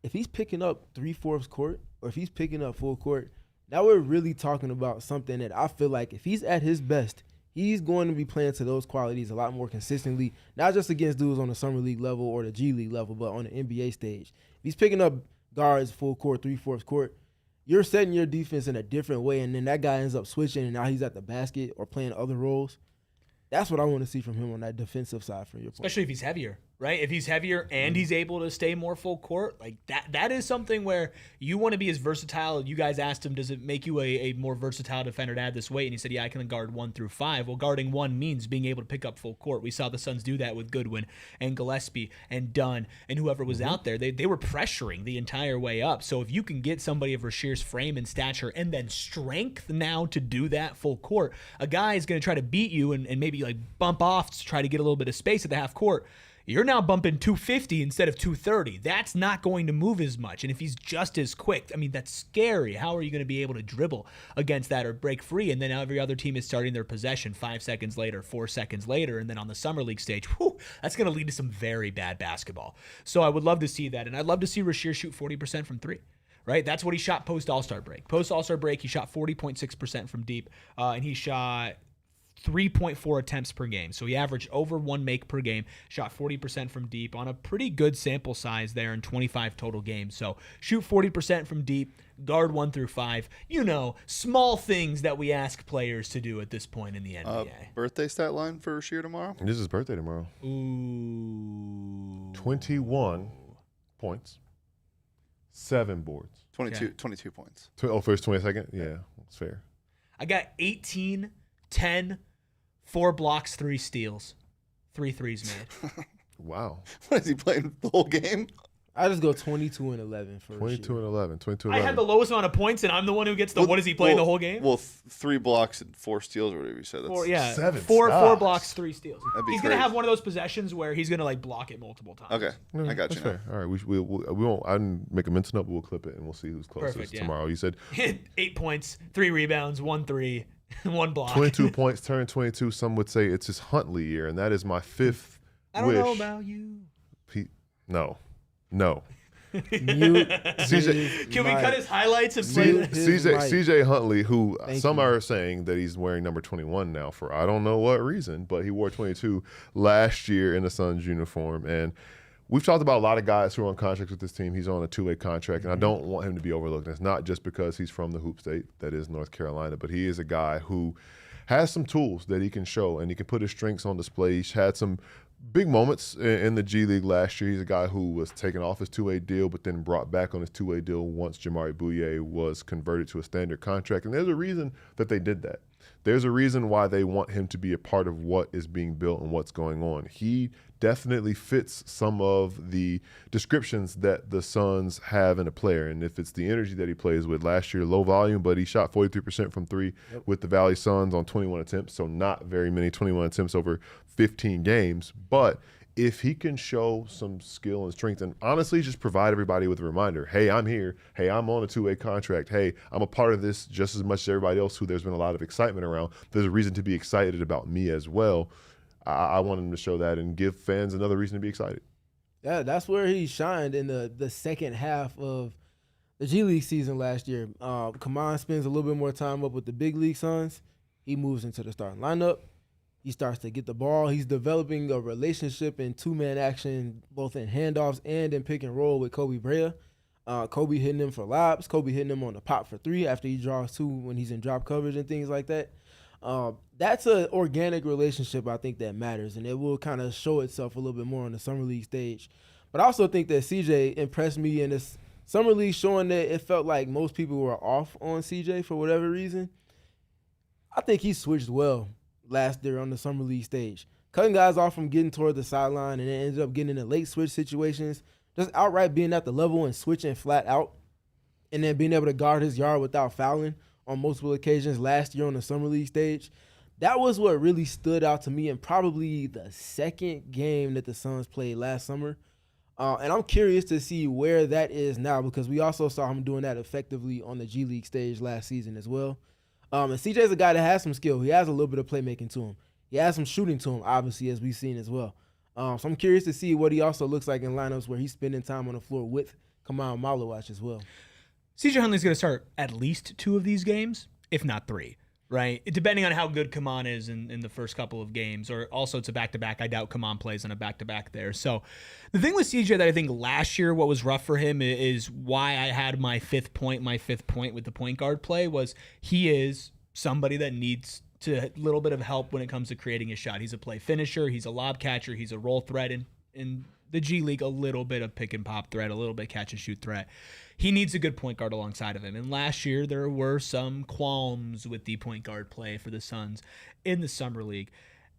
if he's picking up 3/4 court or if he's picking up full court, now we're really talking about something that I feel like if he's at his best, he's going to be playing to those qualities a lot more consistently, not just against dudes on the Summer League level or the G League level, but on the NBA stage. If he's picking up guards full court, 3/4 court, you're setting your defense in a different way, and then that guy ends up switching, and now he's at the basket or playing other roles. That's what I want to see from him on that defensive side from your point. Especially if he's heavier, right? If he's heavier and he's able to stay more full court, like that is something where you want to be as versatile. You guys asked him, does it make you a more versatile defender to add this weight? And he said, yeah, I can guard 1 through 5. Well, guarding 1 means being able to pick up full court. We saw the Suns do that with Goodwin and Gillespie and Dunn and whoever was out there. They were pressuring the entire way up. So if you can get somebody of Rasheer's frame and stature and then strength now to do that full court, a guy is going to try to beat you and maybe like bump off to try to get a little bit of space at the half court. You're now bumping 250 instead of 230. That's not going to move as much. And if he's just as quick, I mean, that's scary. How are you going to be able to dribble against that or break free? And then every other team is starting their possession 5 seconds later, 4 seconds later. And then on the Summer League stage, that's going to lead to some very bad basketball. So I would love to see that. And I'd love to see Rasheer shoot 40% from 3. Right? That's what he shot post All-Star break. Post All-Star break, he shot 40.6% from deep. And he shot 3.4 attempts per game. So he averaged over 1 make per game, shot 40% from deep on a pretty good sample size there in 25 total games. So shoot 40% from deep, guard 1 through 5. You know, small things that we ask players to do at this point in the NBA. Birthday stat line for Rasheer tomorrow? This is his birthday tomorrow. Ooh. 21 points, 7 boards. 22 points. First 22nd? Yeah, that's fair. I got 18, 10, 4 blocks, 3 steals, 3 threes made. Wow. What is he playing the whole game? I just go 22 and 11 for 22 and 11. 22 and I 11. had the lowest amount of points, and I'm the one who gets the what is he playing the whole game? Well, 3 blocks and 4 steals or whatever you said. That's, 7 four stops. blocks, 3 steals. He's gonna have one of those possessions where he's gonna like block it multiple times. Okay, I got That's you. fair. All right, we won't. I didn't make a mental note, but we'll clip it and we'll see who's closest Perfect, yeah. tomorrow. You said 8 points, 3 rebounds, 1 3, 1 block. 22 points, turned 22. Some would say it's his Huntley year, and that is my 5th I don't wish. know about you. No. CJ, Can we cut his highlights and play that? CJ Huntley, who Thank some you. are saying that he's wearing number 21 now for I don't know what reason, but he wore 22 last year in the Suns uniform. And we've talked about a lot of guys who are on contracts with this team. He's on a 2-way contract, and I don't want him to be overlooked. It's not just because he's from the hoop state, that is North Carolina, but he is a guy who has some tools that he can show, and he can put his strengths on display. He's had some big moments in the G League last year. He's a guy who was taken off his 2-way deal, but then brought back on his 2-way deal once Jamari Bouye was converted to a standard contract. And there's a reason that they did that. There's a reason why they want him to be a part of what is being built and what's going on. He definitely fits some of the descriptions that the Suns have in a player. And if it's the energy that he plays with, last year, low volume, but he shot 43% from 3 with the Valley Suns on 21 attempts. So not very many 21 attempts over 15 games. But if he can show some skill and strength and honestly just provide everybody with a reminder, hey, I'm here. Hey, I'm on a 2-way contract. Hey, I'm a part of this just as much as everybody else who there's been a lot of excitement around. There's a reason to be excited about me as well. I want him to show that and give fans another reason to be excited. Yeah, that's where he shined in the second half of the G League season last year. Khaman spends a little bit more time up with the big league Suns. He moves into the starting lineup. He starts to get the ball. He's developing a relationship in 2-man action, both in handoffs and in pick and roll with Koby Brea. Kobe hitting him for lobs. Kobe hitting him on the pop for 3 after he draws 2 when he's in drop coverage and things like that. That's an organic relationship, I think, that matters, and it will kind of show itself a little bit more on the Summer League stage. But I also think that CJ impressed me in this Summer League, showing that it felt like most people were off on CJ for whatever reason. I think he switched well last year on the Summer League stage, cutting guys off from getting toward the sideline and then ended up getting into late switch situations, just outright being at the level and switching flat out, and then being able to guard his yard without fouling on multiple occasions last year on the Summer League stage. That was what really stood out to me in probably the second game that the Suns played last summer. And I'm curious to see where that is now, because we also saw him doing that effectively on the G League stage last season as well. And CJ's a guy that has some skill. He has a little bit of playmaking to him. He has some shooting to him, obviously, as we've seen as well. So I'm curious to see what he also looks like in lineups where he's spending time on the floor with Khaman Maluach as well. CJ Huntley's going to start at least 2 of these games, if not 3, right? Depending on how good Khaman is in the first couple of games, or also it's a back-to-back. I doubt Khaman plays on a back-to-back there. So the thing with CJ that I think last year what was rough for him is why I had my fifth point with the point guard play was he is somebody that needs a little bit of help when it comes to creating his shot. He's a play finisher. He's a lob catcher. He's a roll threat. In the G League, a little bit of pick and pop threat, a little bit catch and shoot threat. He needs a good point guard alongside of him. And last year, there were some qualms with the point guard play for the Suns in the Summer League.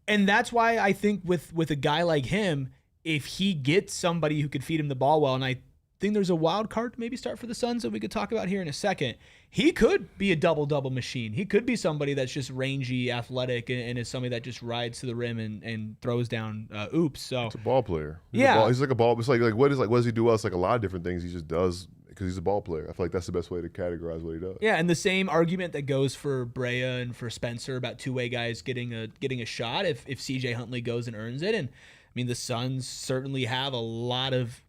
And that's why I think with a guy like him, if he gets somebody who could feed him the ball well, and I think there's a wild card to maybe start for the Suns that we could talk about here in a second, he could be a double-double machine. He could be somebody that's just rangy, athletic, and is somebody that just rides to the rim and throws down oops. So He's a ball player. Yeah. He's like a ball. It's like what does he do well? It's like a lot of different things he just does because he's a ball player. I feel like that's the best way to categorize what he does. yeah, and the same argument that goes for Brea and for Spencer about 2-way guys getting a shot if CJ Huntley goes and earns it. And I mean, the Suns certainly have a lot of,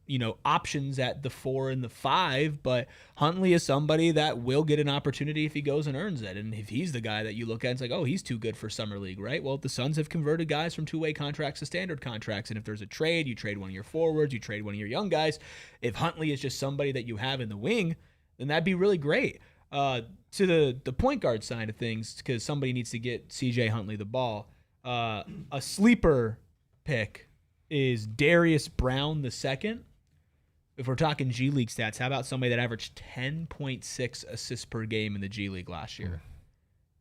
options at the 4 and the 5, but Huntley is somebody that will get an opportunity if he goes and earns it. And if he's the guy that you look at, it's like, oh, he's too good for Summer League, right? Well, the Suns have converted guys from 2-way contracts to standard contracts. And if there's a trade, you trade one of your forwards, you trade one of your young guys. If Huntley is just somebody that you have in the wing, then that'd be really great. To the point guard side of things, because somebody needs to get CJ Huntley the ball, a sleeper pick is Darius Brown II. If we're talking G League stats, how about somebody that averaged 10.6 assists per game in the G League last year?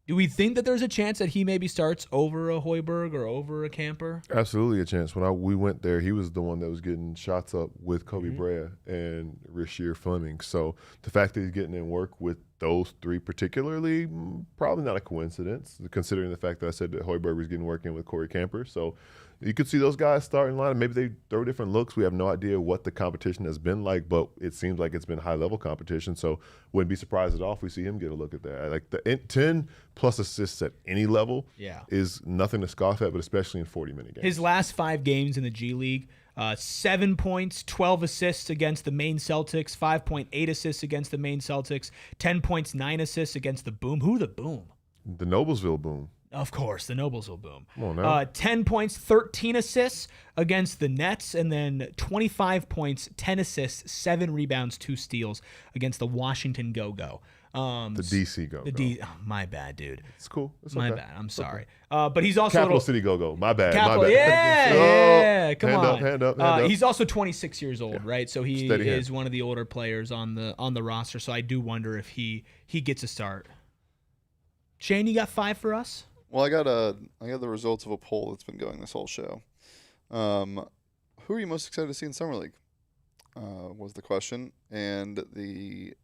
Do we think that there's a chance that he maybe starts over a Hoiberg or over a Camper? Absolutely a chance. When we went there, he was the one that was getting shots up with Koby Brea and Rasheer Fleming. So the fact that he's getting in work with those three particularly, probably not a coincidence, considering the fact that I said that Hoiberg was getting work in with Corey Camper. So you could see those guys starting line. Maybe they throw different looks. We have no idea what the competition has been like, but it seems like it's been high-level competition. So wouldn't be surprised at all if we see him get a look at that. Like the 10-plus assists at any level is nothing to scoff at, but especially in 40-minute games. His last 5 games in the G League, 7 points, 12 assists against the Maine Celtics, 5.8 assists against the Maine Celtics, 10 points, 9 assists against the Boom. Who the Boom? The Noblesville Boom. Of course, the Noblesville Boom. Come on now. 10 points, 13 assists against the Nets, and then 25 points, 10 assists, 7 rebounds, 2 steals against the Washington Go-Go. The DC Go-Go. My bad, dude. It's cool. It's My okay. bad. I'm sorry. But he's also Capital City Go-Go. My bad. Capital, My bad. yeah, come hand on. Hand up. He's also 26 years old, right? So he Steady is hand. one of the older players on the roster. So I do wonder if he gets a start. Shane, you got 5 for us? Well, I got the results of a poll that's been going this whole show. Who are you most excited to see in Summer League? Was the question, and the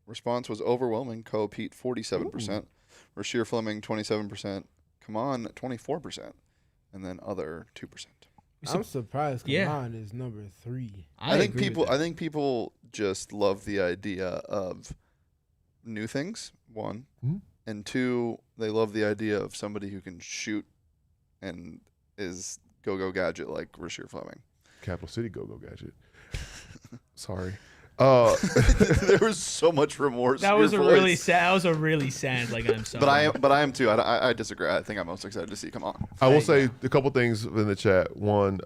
response was overwhelming. Peat 47%, Rasheer Fleming 27%, Khaman 24%, and then other 2%. I'm surprised Khaman is number 3. I think people just love the idea of new things. 1. And 2, they love the idea of somebody who can shoot and is go-go gadget like Rasheer Fleming. Capital City Go-Go gadget. Sorry. There was so much remorse. That was a really sad. Like, I'm sorry. But I am too. I disagree. I think I'm most excited to see. Come on. I will say a couple things in the chat. One,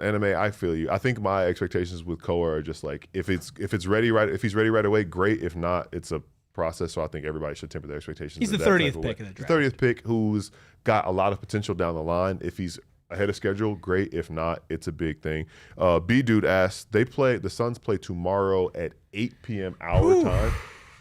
anime. I feel you. I think my expectations with Koa are just like if he's ready right away, great. If not, it's a process. So I think everybody should temper their expectations. He's the 30th pick in the draft. The 30th pick, who's got a lot of potential down the line. If he's ahead of schedule, great. If not, it's a big thing. B Dude asks, the Suns play tomorrow at 8 p.m. our time.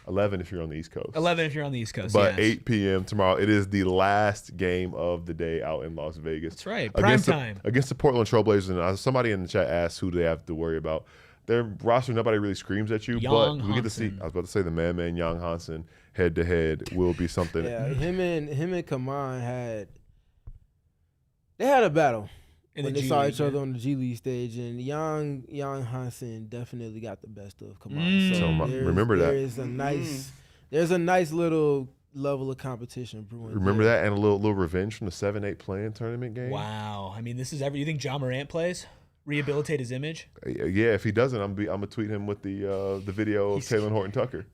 11 if you're on the East Coast. 11 if you're on the East Coast. But yes. 8 p.m. tomorrow. It is the last game of the day out in Las Vegas. That's right. Prime time. Against the Portland Trailblazers. And somebody in the chat asked who they have to worry about. Their roster, nobody really screams at you, but we get to see. I was about to say the man, Young Hansen, head to head will be something. Yeah, him and Khaman had a battle when they saw each other on the G League stage, and Young Hansen definitely got the best of Khaman. So remember that. There's a nice little level of competition brewing. Remember that, and a little revenge from the 7-8 play-in tournament game. Wow, I mean, this is you think Ja Morant plays? Rehabilitate his image? Yeah, if he doesn't, I'm gonna tweet him with the video of Taylor Horton Tucker.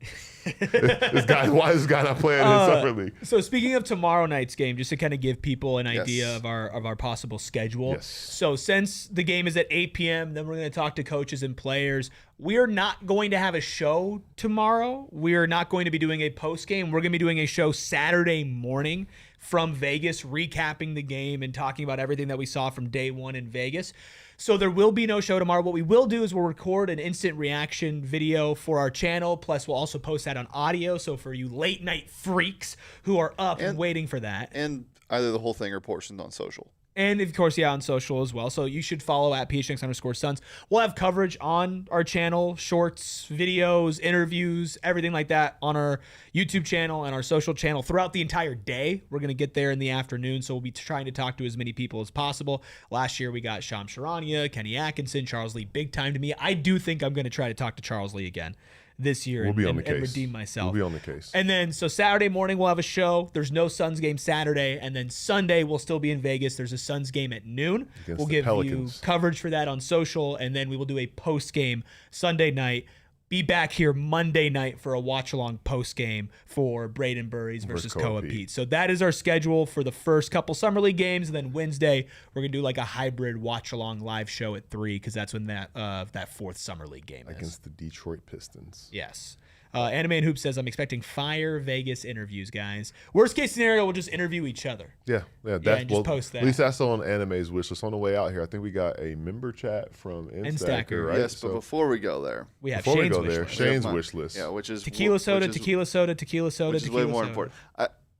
Why is this guy not playing in Summer League? So speaking of tomorrow night's game, just to kind of give people an idea of our possible schedule. Yes. So since the game is at 8 p.m., then we're going to talk to coaches and players. We are not going to have a show tomorrow. We are not going to be doing a post game. We're going to be doing a show Saturday morning from Vegas, recapping the game and talking about everything that we saw from day 1 in Vegas. So there will be no show tomorrow. What we will do is we'll record an instant reaction video for our channel. Plus, we'll also post that on audio. So for you late night freaks who are up and waiting for that. And either the whole thing or portions on social. And, of course, on social as well. So you should follow at PHNX_Suns. We'll have coverage on our channel, shorts, videos, interviews, everything like that on our YouTube channel and our social channel throughout the entire day. We're going to get there in the afternoon, so we'll be trying to talk to as many people as possible. Last year, we got Sham Charania, Kenny Atkinson, Charles Lee, big time to me. I do think I'm going to try to talk to Charles Lee again this year and redeem myself. We'll be on the case. And then, so Saturday morning, we'll have a show. There's no Suns game Saturday. And then Sunday, we'll still be in Vegas. There's a Suns game at noon. We'll give you coverage for that on social. And then we will do a post-game Sunday night. Be back here Monday night for a watch-along post-game for Braden Burries versus Koa Peat. So that is our schedule for the first couple Summer League games. And then Wednesday, we're going to do like a hybrid watch-along live show at 3 because that's when that fourth Summer League game is. Against the Detroit Pistons. Yes. Anime and Hoop says, I'm expecting fire Vegas interviews, guys. Worst case scenario, we'll just interview each other. Yeah. And just post that. At least that's on Anime's wish list. On the way out here, I think we got a member chat from Instacker, right? Yes, but before we go there, we have Shane's wish list. Shane's wish list. Yeah, which is tequila soda, tequila soda, tequila soda, which is tequila way more soda. important.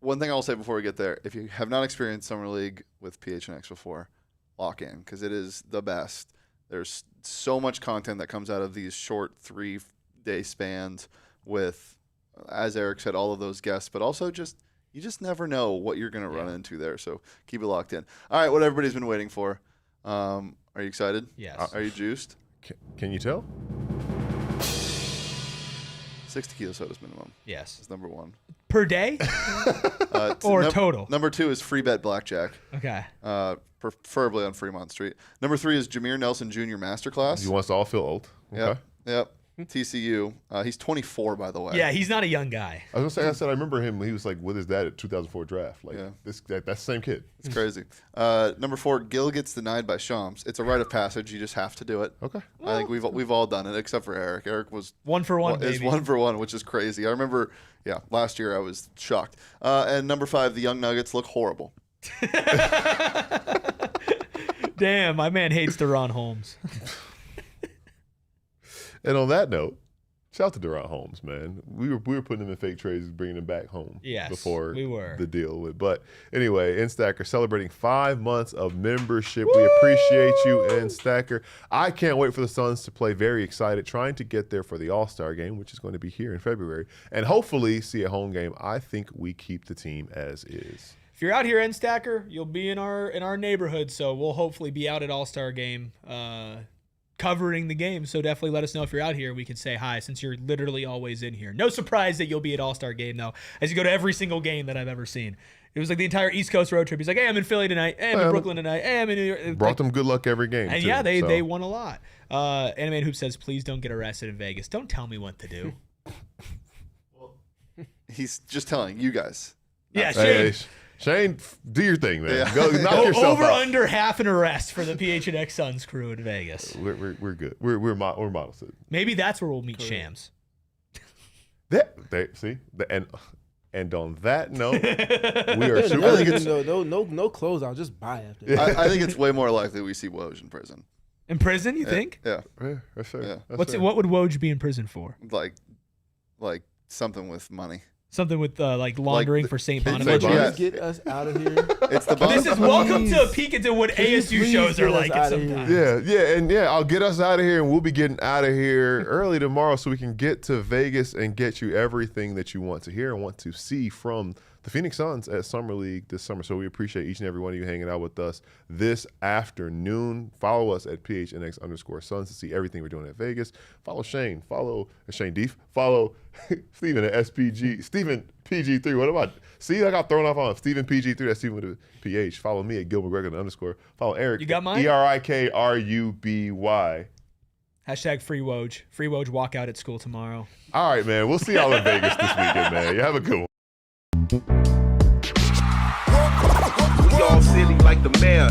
one thing I'll say before we get there, if you have not experienced Summer League with PHNX before, lock in because it is the best. There's so much content that comes out of these short 3-day spans with, as Erik said, all of those guests, but also you just never know what you're going to run into there. So keep it locked in. All right, what everybody's been waiting for. Are you excited? Yes. Are you juiced? Can you tell? 6 tequila sodas minimum. Yes. Is number 1. Per day or total? Number 2 is free bet blackjack. Okay. Preferably on Fremont Street. Number 3 is Jameer Nelson Jr. Masterclass. You want us to all feel old? Okay. Yep. TCU. He's 24, by the way. Yeah, he's not a young guy. I was gonna say, I remember him. He was like with his dad at 2004 draft. Like that's the same kid. It's crazy. Number 4, Gil gets denied by Shams. It's a rite of passage. You just have to do it. Okay. I think we've all done it except for Erik. Erik was 1 for 1. Is 1 for 1, which is crazy. I remember. Yeah, last year I was shocked. And number 5, the Young Nuggets look horrible. Damn, my man hates Deron Holmes. And on that note, shout out to Deron Holmes, man. We were putting him in fake trades, bringing him back home. Yes, before we were. the deal with. But anyway, Instacker celebrating 5 months of membership. We appreciate you, Instacker. I can't wait for the Suns to play. Very excited, trying to get there for the All-Star game, which is going to be here in February, and hopefully see a home game. I think we keep the team as is. If you're out here, Instacker, you'll be in our neighborhood, so we'll hopefully be out at All-Star game. Covering the game, so definitely let us know if you're out here. We can say hi since you're literally always in here. No surprise that you'll be at All-Star game though, as you go to every single game that I've ever seen. It was like the entire East Coast road trip. He's like, hey, I'm in Philly tonight. Hey, I'm in Brooklyn tonight. Hey, I'm in New York. Brought them good luck every game. And too, yeah, they won a lot. Animated Hoop says, please don't get arrested in Vegas. Don't tell me what to do. He's just telling you guys. Yeah, Shane. Shane, do your thing, man. Yeah. Go knock yourself over out. under half an arrest for the PHNX Suns crew in Vegas. We're good. We're models. Maybe that's where we'll meet Shams. And on that note, we are super. I think it's, no closeout, just buy after. I think it's way more likely we see Woj in prison. In prison, you think? Yeah. That's fair. Yeah. That's fair. What would Woj be in prison for? Like something with money. Something with like laundering for St. Bonaventure. Yeah. Get us out of here. It's the This is welcome to a peek into what Please ASU shows are get us like at outta some here. time. Yeah, I'll get us out of here, and we'll be getting out of here early tomorrow so we can get to Vegas and get you everything that you want to hear and want to see from the Phoenix Suns at Summer League this summer. So we appreciate each and every one of you hanging out with us this afternoon. Follow us at PHNX_Suns to see everything we're doing at Vegas. Follow Shane. Follow Shane Deef. Follow Stephen at SPG. Stephen PG3. What about? See, I got thrown off on Stephen PG3. That's Stephen with a PH. Follow me at Gil McGregor_. Follow Erik. You got mine? ERIKRUBY. Hashtag free Woj. Free Woj walkout at school tomorrow. All right, man. We'll see y'all in Vegas this weekend, man. You have a good one. We all silly like the mayor.